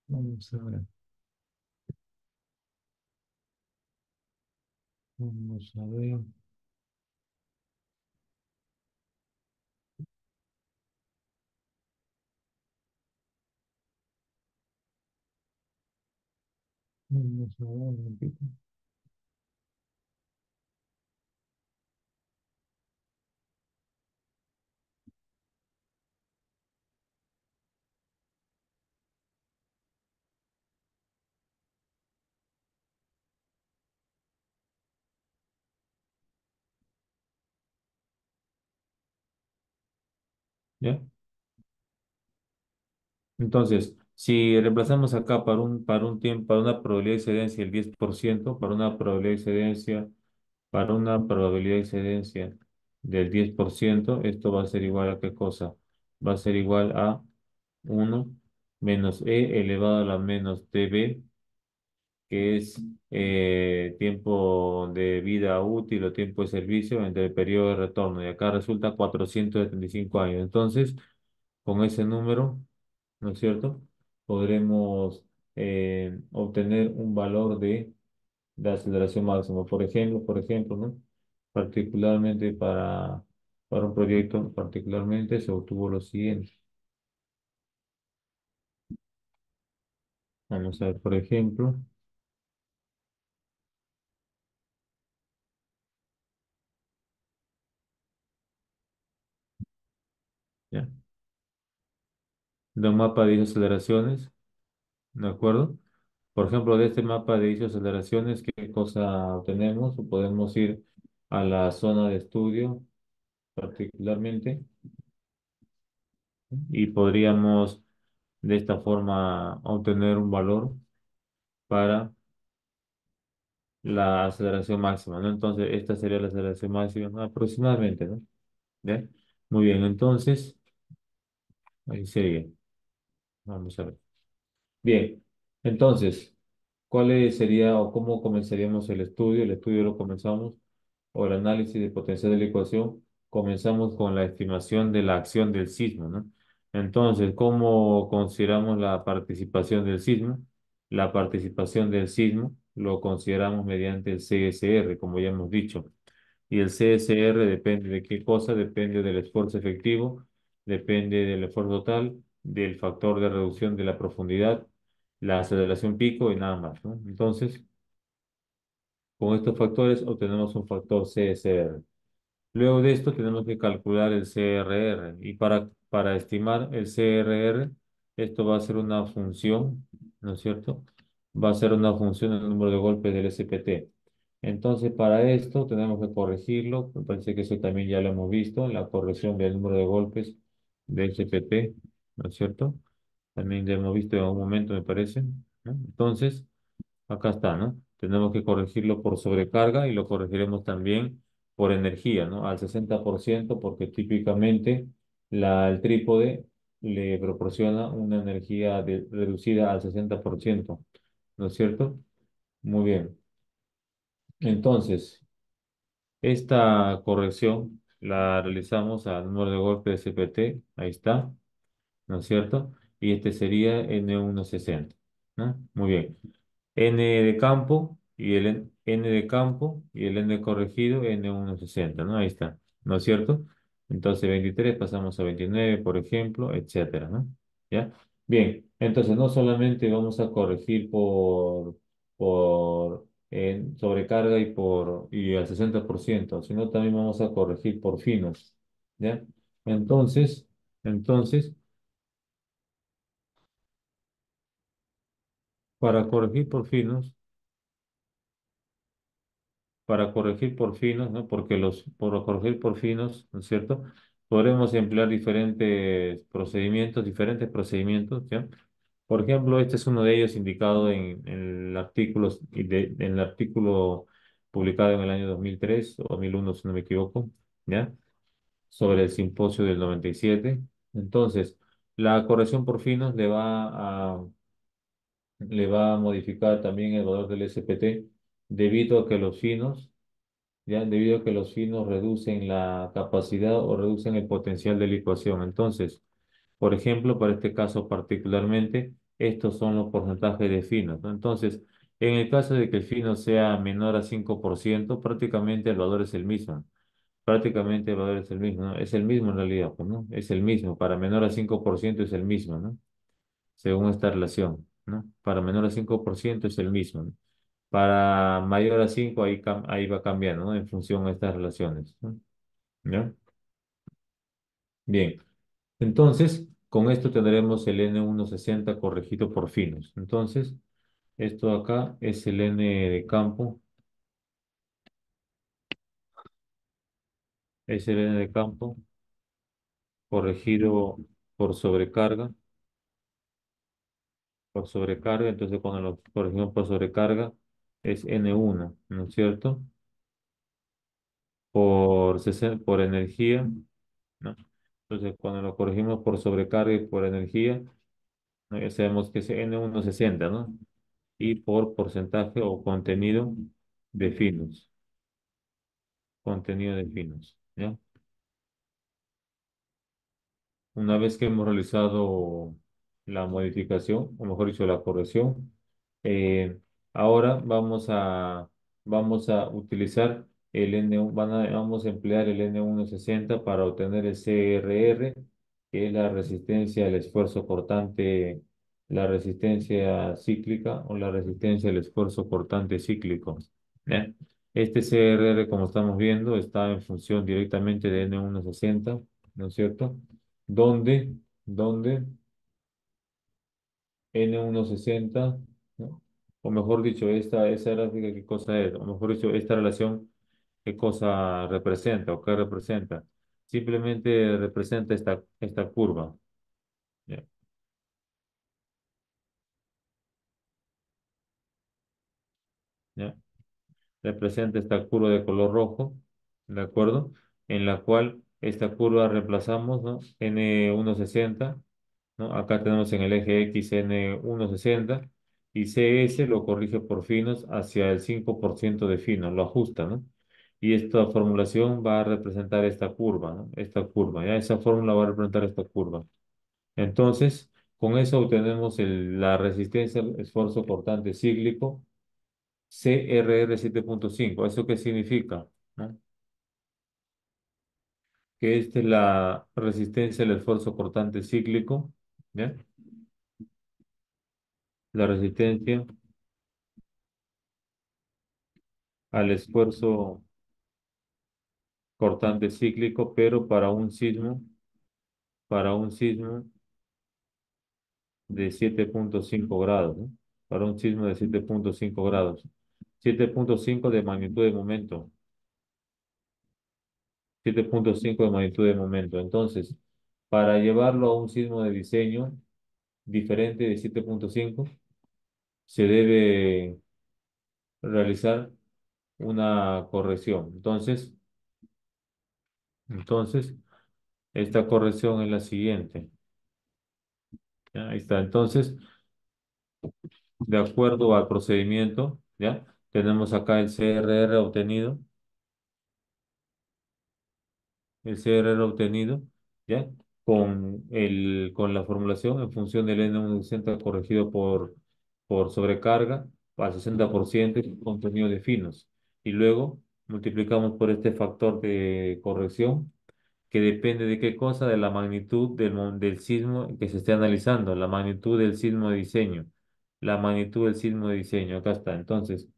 Vamos a ver, vamos a ver, vamos a ver un momentito. ¿Ya? Entonces, si reemplazamos acá para un tiempo, para una probabilidad de excedencia del 10%, para una probabilidad de excedencia, para una probabilidad de excedencia del 10%, esto va a ser igual a ¿qué cosa? Va a ser igual a 1 menos e elevado a la menos tb, que es tiempo de vida útil o tiempo de servicio entre el periodo de retorno. Y acá resulta 475 años. Entonces, con ese número, ¿no es cierto? Podremos obtener un valor de aceleración máxima. Por ejemplo, ¿no? Particularmente para un proyecto, particularmente se obtuvo lo siguiente. Vamos a ver, por ejemplo, ¿ya? De un mapa de aceleraciones, ¿de acuerdo? Por ejemplo, de este mapa de aceleraciones, ¿qué cosa obtenemos? Podemos ir a la zona de estudio, particularmente, y podríamos de esta forma obtener un valor para la aceleración máxima, ¿no? Entonces, esta sería la aceleración máxima aproximadamente, ¿no? ¿Ya? Muy bien, entonces, ahí sería. Vamos a ver. Bien, entonces, ¿cuál sería o cómo comenzaríamos el estudio? El estudio lo comenzamos, o el análisis de potencial de la ecuación, comenzamos con la estimación de la acción del sismo, ¿no? Entonces, ¿cómo consideramos la participación del sismo? La participación del sismo lo consideramos mediante el CSR, como ya hemos dicho. Y el CSR depende de qué cosa, depende del esfuerzo efectivo, depende del esfuerzo total, del factor de reducción de la profundidad, la aceleración pico y nada más, ¿no? Entonces, con estos factores obtenemos un factor CSR. Luego de esto tenemos que calcular el CRR y para estimar el CRR, esto va a ser una función, ¿no es cierto? Va a ser una función del número de golpes del SPT. Entonces, para esto tenemos que corregirlo. Me parece que eso también ya lo hemos visto, la corrección del número de golpes del SPT, ¿no es cierto? También ya hemos visto en algún momento, me parece, ¿no? Entonces, acá está, ¿no? Tenemos que corregirlo por sobrecarga y lo corregiremos también por energía, ¿no? Al 60% porque típicamente el trípode le proporciona una energía reducida al 60%, ¿no es cierto? Muy bien. Entonces, esta corrección la realizamos al número de golpes de CPT, ahí está, ¿no es cierto? Y este sería N160, ¿no? Muy bien. N de campo y N de campo y el N corregido N160, ¿no? Ahí está, ¿no es cierto? Entonces 23 pasamos a 29, por ejemplo, etcétera, ¿no? ¿Ya? Bien, entonces no solamente vamos a corregir por sobrecarga y al 60%, sino también vamos a corregir por finos, ¿ya? Entonces, entonces Para corregir por finos, para corregir por finos, ¿no? Porque por corregir por finos, ¿no es cierto? Podremos emplear diferentes procedimientos, ¿ya? Por ejemplo, este es uno de ellos indicado en el artículo, en el artículo publicado en el año 2003 o 2001 si no me equivoco, ¿ya? Sobre el simposio del 97. Entonces, la corrección por finos le va a modificar también el valor del SPT debido a que los finos, ya, debido a que los finos reducen la capacidad o reducen el potencial de licuación. Entonces, por ejemplo, para este caso particularmente, estos son los porcentajes de finos, ¿no? Entonces, en el caso de que el fino sea menor a 5%, prácticamente el valor es el mismo. Prácticamente el valor es el mismo, ¿no? Es el mismo en realidad, pues, ¿no? Es el mismo. Para menor a 5% es el mismo, ¿no? Según esta relación, ¿no? Para menor a 5% es el mismo, ¿no? Para mayor a 5 ahí va cambiando, ¿no? En función a estas relaciones, ¿no? ¿Ya? Bien. Entonces, con esto tendremos el N160 corregido por finos. Entonces, esto acá es el N de campo, es el N de campo corregido por sobrecarga, Entonces, cuando lo corregimos por sobrecarga, es N1, ¿no es cierto? Por energía, ¿no? Entonces, cuando lo corregimos por sobrecarga y por energía, ¿no? Ya sabemos que es N160, ¿no? Y por porcentaje o de finos, contenido de finos, ¿ya? Una vez que hemos realizado la modificación, o mejor dicho, la corrección, eh, ahora vamos a utilizar vamos a emplear el N160 para obtener el CRR, que es la resistencia al esfuerzo cortante, la resistencia cíclica o la resistencia al esfuerzo cortante cíclico, ¿ya? Este CRR, como estamos viendo, está en función directamente de N160, ¿no es cierto? Donde N160, ¿no? O mejor dicho, esa gráfica, ¿qué cosa es? O mejor dicho, esta relación, ¿qué cosa representa o qué representa? Simplemente representa esta curva, ¿ya? ¿Ya? Representa esta curva de color rojo, ¿de acuerdo? En la cual esta curva reemplazamos, ¿no? N160, ¿no? Acá tenemos en el eje X N160 y CS lo corrige por finos hacia el 5% de finos, lo ajusta, ¿no? Y esta formulación va a representar esta curva, ¿no? Esta curva, ¿ya? Esa fórmula va a representar esta curva. Entonces, con eso obtenemos la resistencia al esfuerzo cortante cíclico CRR 7.5. ¿Eso qué significa? ¿No? Que esta es la resistencia al esfuerzo cortante cíclico, ¿ya? La resistencia al esfuerzo cortante cíclico, pero para un sismo de 7.5 grados, ¿no? Para un sismo de 7.5 grados. 7.5 de magnitud de momento. 7.5 de magnitud de momento. Entonces, para llevarlo a un sismo de diseño diferente de 7.5, se debe realizar una corrección. Entonces, esta corrección es la siguiente. ¿Ya? Ahí está. Entonces, de acuerdo al procedimiento, ¿ya? Tenemos acá el CRR obtenido, ¿ya? Con la formulación en función del N160 corregido por sobrecarga al 60% y contenido de finos. Y luego multiplicamos por este factor de corrección que depende de qué cosa, de la magnitud del sismo que se esté analizando, la magnitud del sismo de diseño, la magnitud del sismo de diseño, acá está. Entonces,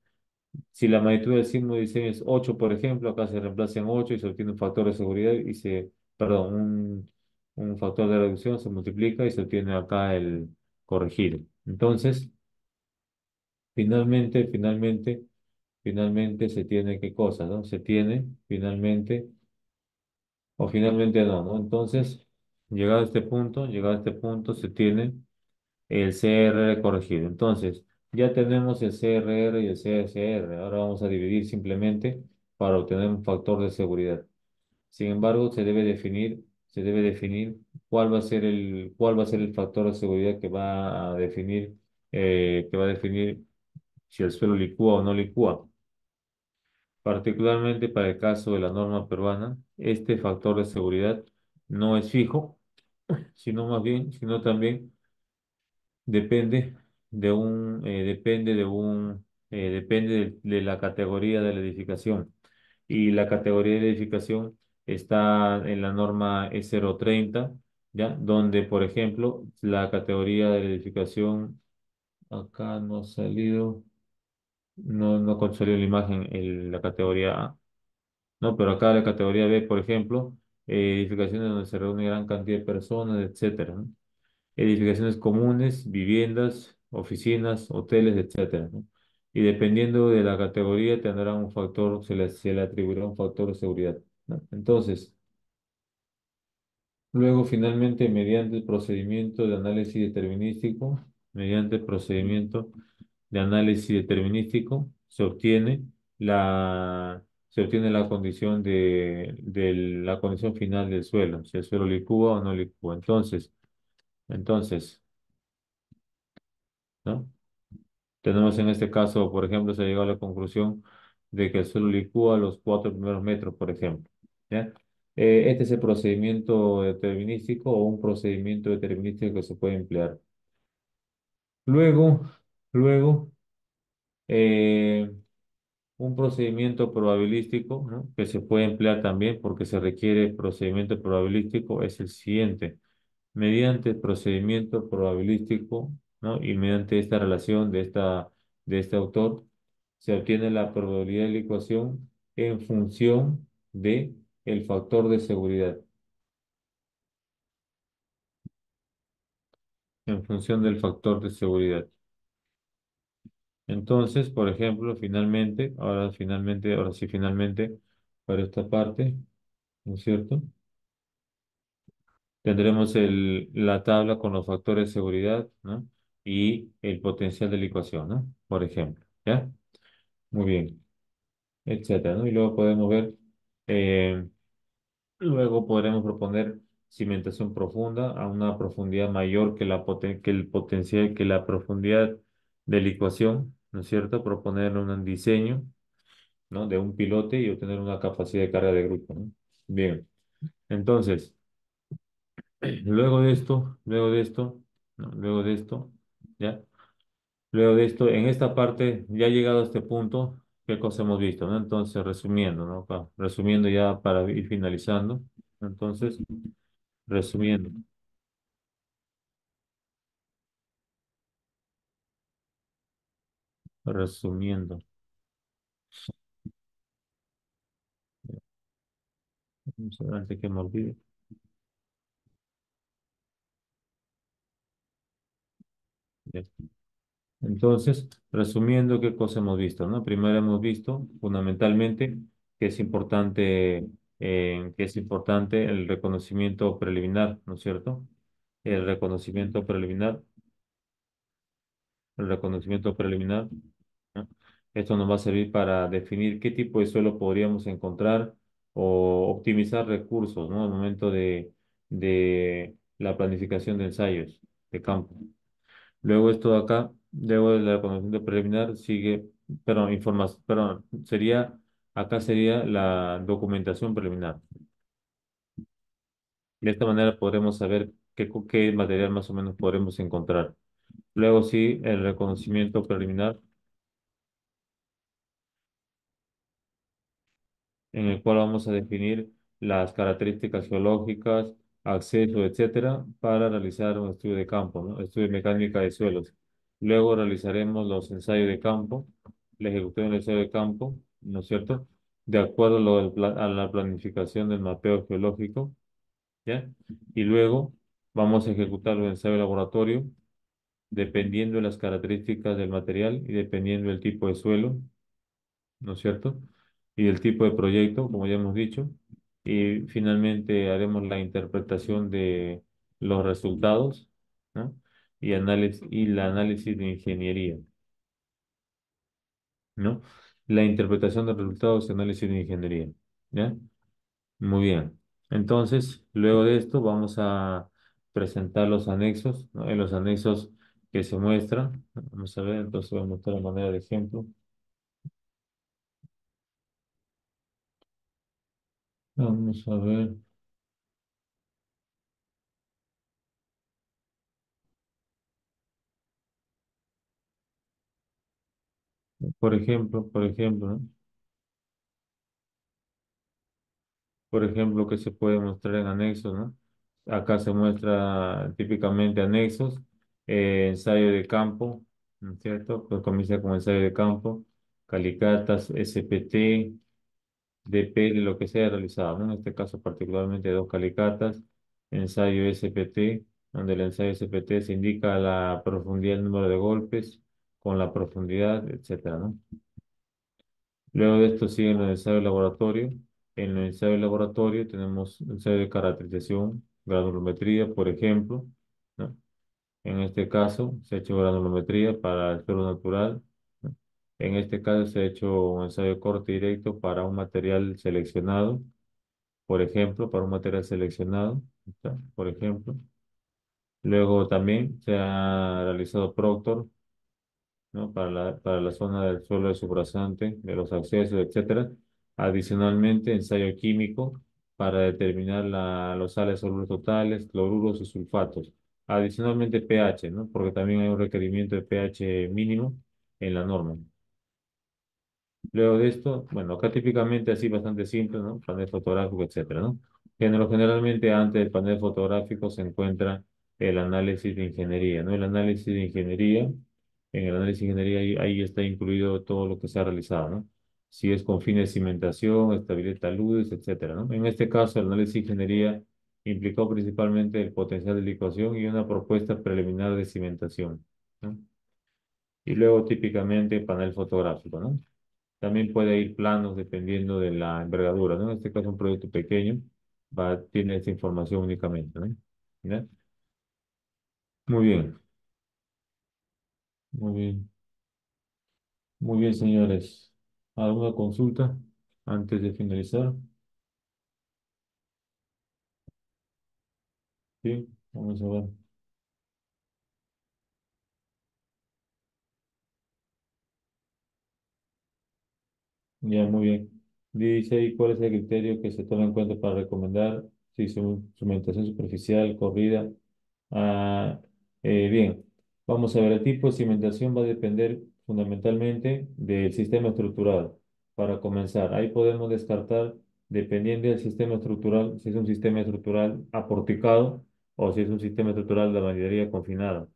si la magnitud del sismo de diseño es 8, por ejemplo, acá se reemplaza en 8 y se obtiene un factor de seguridad perdón, un factor de reducción se multiplica y se obtiene acá el corregido. Entonces, finalmente se tiene qué cosa, ¿no? Se tiene finalmente, o finalmente no, ¿no? Entonces, llegado a este punto, se tiene el CRR corregido. Entonces, ya tenemos el CRR y el CSR. Ahora vamos a dividir simplemente para obtener un factor de seguridad. Sin embargo, se debe definir cuál va a ser el factor de seguridad que va a definir si el suelo licúa o no licúa. Particularmente para el caso de la norma peruana, este factor de seguridad no es fijo, sino también depende depende de la categoría de la edificación. Y la categoría de la edificación está en la norma E030, ¿ya? Donde, por ejemplo, la categoría de la edificación, acá no ha salido, no salió la imagen, la categoría A, ¿no? Pero acá la categoría B, por ejemplo, edificaciones donde se reúne gran cantidad de personas, etcétera, ¿no? Edificaciones comunes, viviendas, oficinas, hoteles, etcétera, ¿no? Y dependiendo de la categoría tendrá un factor, se le atribuirá un factor de seguridad, ¿no? Entonces, luego finalmente mediante el procedimiento de análisis determinístico se obtiene la condición la condición final del suelo, si el suelo licúa o no licúa. Entonces, ¿no? Tenemos en este caso, por ejemplo, se ha llegado a la conclusión de que el suelo licúa los 4 primeros metros, por ejemplo. ¿Ya? Este es el procedimiento determinístico o un procedimiento determinístico que se puede emplear. Luego, luego, eh, un procedimiento probabilístico, ¿no? Que se puede emplear también porque se requiere procedimiento probabilístico es el siguiente. Mediante el procedimiento probabilístico, ¿no? Y mediante esta relación de este autor, se obtiene la probabilidad de la ecuación en función de el factor de seguridad, en función del factor de seguridad. Entonces, por ejemplo, ahora sí, finalmente, para esta parte, ¿no es cierto? Tendremos la tabla con los factores de seguridad, ¿no? Y el potencial de la ecuación, ¿no? Por ejemplo, ¿ya? Muy bien, etcétera, ¿no? Y eh, luego podremos proponer cimentación profunda a una profundidad mayor que la profundidad de la ecuación, ¿no es cierto? Proponer un diseño, ¿no? De un pilote y obtener una capacidad de carga de grupo, ¿no? Bien, entonces, ¿no? ¿Ya? Luego de esto, en esta parte, ya llegado a este punto, ¿qué cosa hemos visto, no? Entonces, resumiendo, ¿no? Resumiendo ya para ir finalizando. Entonces, resumiendo, resumiendo. Vamos a ver antes que me olvide. Ya. Entonces, resumiendo, ¿qué cosa hemos visto, no? Primero hemos visto, fundamentalmente, que es importante el reconocimiento preliminar, ¿no es cierto? El reconocimiento preliminar el reconocimiento preliminar, ¿no? Esto nos va a servir para definir qué tipo de suelo podríamos encontrar o optimizar recursos, ¿no? Al momento de la planificación de ensayos de campo. Luego del reconocimiento preliminar, acá sería la documentación preliminar. De esta manera podremos saber qué material más o menos podremos encontrar. Luego sí, el reconocimiento preliminar en el cual vamos a definir las características geológicas, acceso, etcétera, para realizar un estudio de campo, ¿no? Estudio de mecánica de suelos. Luego realizaremos los ensayos de campo, la ejecución del ensayo de campo, ¿no es cierto? De acuerdo a la planificación del mapeo geológico, ¿ya? Y luego vamos a ejecutar los ensayos de laboratorio dependiendo de las características del material y dependiendo del tipo de suelo, ¿no es cierto? Y del tipo de proyecto, como ya hemos dicho. Y finalmente haremos la interpretación de los resultados, ¿no? Y el análisis de ingeniería, ¿no? La interpretación de resultados y análisis de ingeniería, ¿ya? Muy bien. Entonces, luego de esto vamos a presentar los anexos, ¿no? En los anexos que se muestran, vamos a ver, entonces voy a mostrar de manera de ejemplo. Vamos a ver, ¿no? Por ejemplo, que se puede mostrar en anexos, ¿no? Acá se muestra típicamente anexos, ensayo de campo, ¿no es cierto? Pues comienza con ensayo de campo, calicatas, SPT, DP, de lo que sea realizado, ¿no? En este caso particularmente dos calicatas, ensayo SPT, donde el ensayo SPT se indica la profundidad, el número de golpes, con la profundidad, etcétera, ¿no? Luego de esto siguen los ensayos de laboratorio. En el ensayo de laboratorio tenemos ensayo de caracterización, granulometría, por ejemplo, ¿no? En este caso se ha hecho granulometría para el suelo natural, ¿no? En este caso se ha hecho un ensayo de corte directo para un material seleccionado, por ejemplo, para un material seleccionado, ¿está? Por ejemplo. Luego también se ha realizado Proctor, ¿no? Para la zona del suelo de subrasante, de los accesos, etcétera. Adicionalmente, ensayo químico para determinar los sales solubles totales, cloruros y sulfatos. Adicionalmente, pH, ¿no? Porque también hay un requerimiento de pH mínimo en la norma. Luego de esto, bueno, acá típicamente así bastante simple, ¿no? Panel fotográfico, etcétera, ¿no? Generalmente antes del panel fotográfico se encuentra el análisis de ingeniería, ¿no? El análisis de ingeniería, en el análisis de ingeniería ahí está incluido todo lo que se ha realizado, ¿no? Si es con fines de cimentación, estabilidad de taludes, etcétera, ¿no? En este caso, el análisis de ingeniería implicó principalmente el potencial de licuación y una propuesta preliminar de cimentación, ¿no? Y luego típicamente panel fotográfico, ¿no? También puede ir planos dependiendo de la envergadura, ¿no? En este caso, un proyecto pequeño tiene esta información únicamente, ¿no? ¿Ya? Muy bien, muy bien, muy bien, señores. ¿Alguna consulta antes de finalizar? Sí, vamos a ver. Ya, muy bien. Dice ahí cuál es el criterio que se toma en cuenta para recomendar si su cimentación superficial, corrida. Ah, bien, vamos a ver, el tipo de cimentación va a depender fundamentalmente del sistema estructural. Para comenzar, ahí podemos descartar, dependiendo del sistema estructural, si es un sistema estructural aporticado o si es un sistema estructural de albañilería confinada.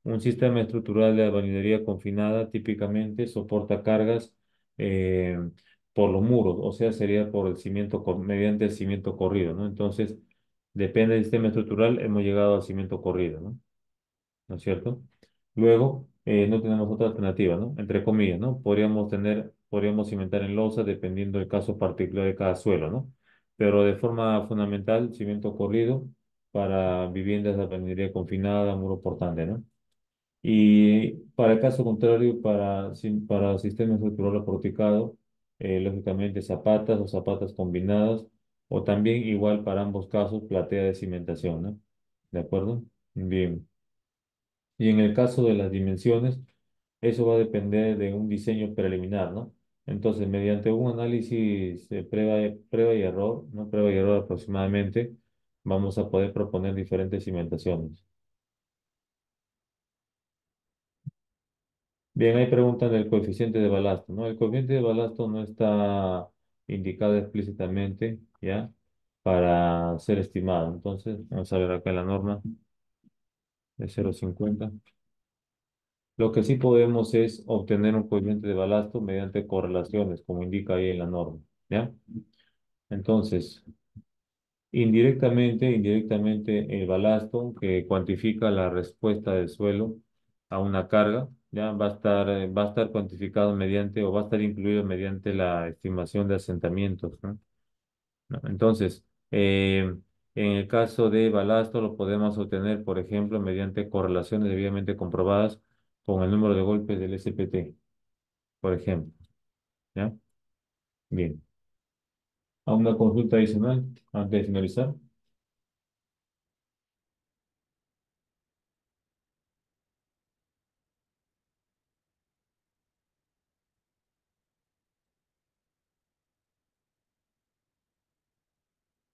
Un sistema estructural de albañilería confinada típicamente soporta cargas eh, por los muros, o sea, sería por el cimiento, mediante el cimiento corrido, ¿no? Entonces, depende del sistema estructural, hemos llegado al cimiento corrido, ¿no? ¿No es cierto? Luego, no tenemos otra alternativa, ¿no? Entre comillas, ¿no? Podríamos cimentar en losa dependiendo del caso particular de cada suelo, ¿no? Pero de forma fundamental, cimiento corrido para viviendas de albañilería confinada, muro portante, ¿no? Y para el caso contrario, para sistema estructural aporticado, lógicamente zapatas o zapatas combinadas, o también igual para ambos casos, platea de cimentación, ¿no? ¿De acuerdo? Bien. Y en el caso de las dimensiones, eso va a depender de un diseño preliminar, ¿no? Entonces, mediante un análisis de prueba y error, ¿no? Prueba y error aproximadamente, vamos a poder proponer diferentes cimentaciones. Bien, ahí preguntan del coeficiente de balasto, ¿no? El coeficiente de balasto no está indicado explícitamente, ¿ya? Para ser estimado. Entonces, vamos a ver acá en la norma de 0,50. Lo que sí podemos es obtener un coeficiente de balasto mediante correlaciones, como indica ahí en la norma, ¿ya? Entonces, indirectamente el balasto que cuantifica la respuesta del suelo a una carga, ya va a estar cuantificado mediante o va a estar incluido mediante la estimación de asentamientos, ¿no? ¿No? Entonces, en el caso de balasto lo podemos obtener, por ejemplo, mediante correlaciones debidamente comprobadas con el número de golpes del SPT, por ejemplo, ¿ya? Bien. ¿A una consulta adicional antes de finalizar?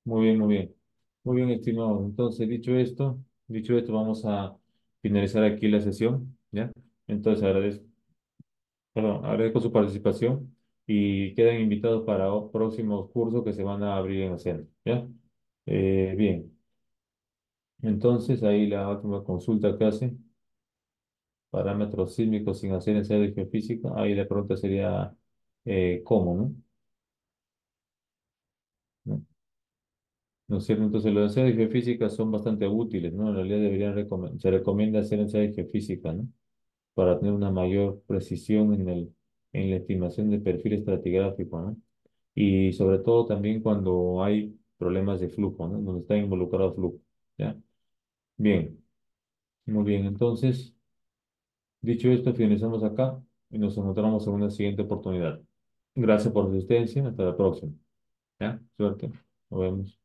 Muy bien, muy bien. Muy bien, estimado. Entonces, dicho esto, vamos a finalizar aquí la sesión, ¿ya? Entonces, agradezco su participación y quedan invitados para próximos cursos que se van a abrir en el centro, ¿ya? Bien, entonces ahí la última consulta que hace, parámetros sísmicos sin hacer ensayo de geofísica, ahí la pregunta sería, ¿cómo, no? ¿No? ¿No es cierto? Entonces los ensayos de geofísica son bastante útiles, ¿no? En realidad se recomienda hacer ensayos de geofísica, ¿no? Para tener una mayor precisión en la estimación del perfil estratigráfico, ¿no? Y sobre todo también cuando hay problemas de flujo, ¿no? Donde está involucrado flujo, ¿ya? Bien, muy bien. Entonces, dicho esto, finalizamos acá y nos encontramos en una siguiente oportunidad. Gracias por su asistencia. Hasta la próxima, ¿ya? Suerte. Nos vemos.